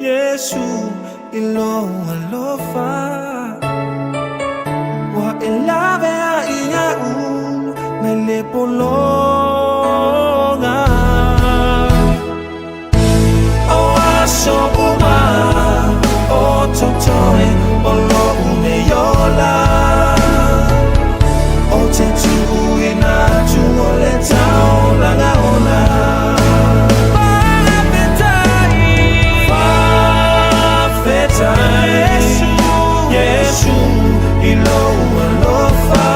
Yesu ilo alofa wa elabe a iau mele polonga o aso uma o totoe o lo uneyola o te tuina tu o le tau lagaona Yesu ilo alofa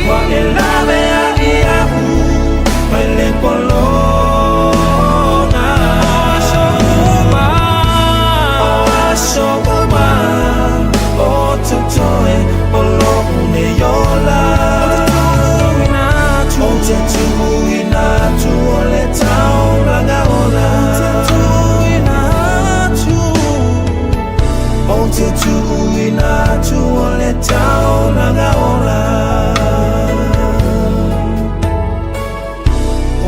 wa elabe ya iau mele polona aso uma o totoe o lo uneyola o te tuina tu o le tau lagaona te tuina tu o le tau lagaola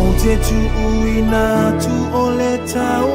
o te tuina tu o le tau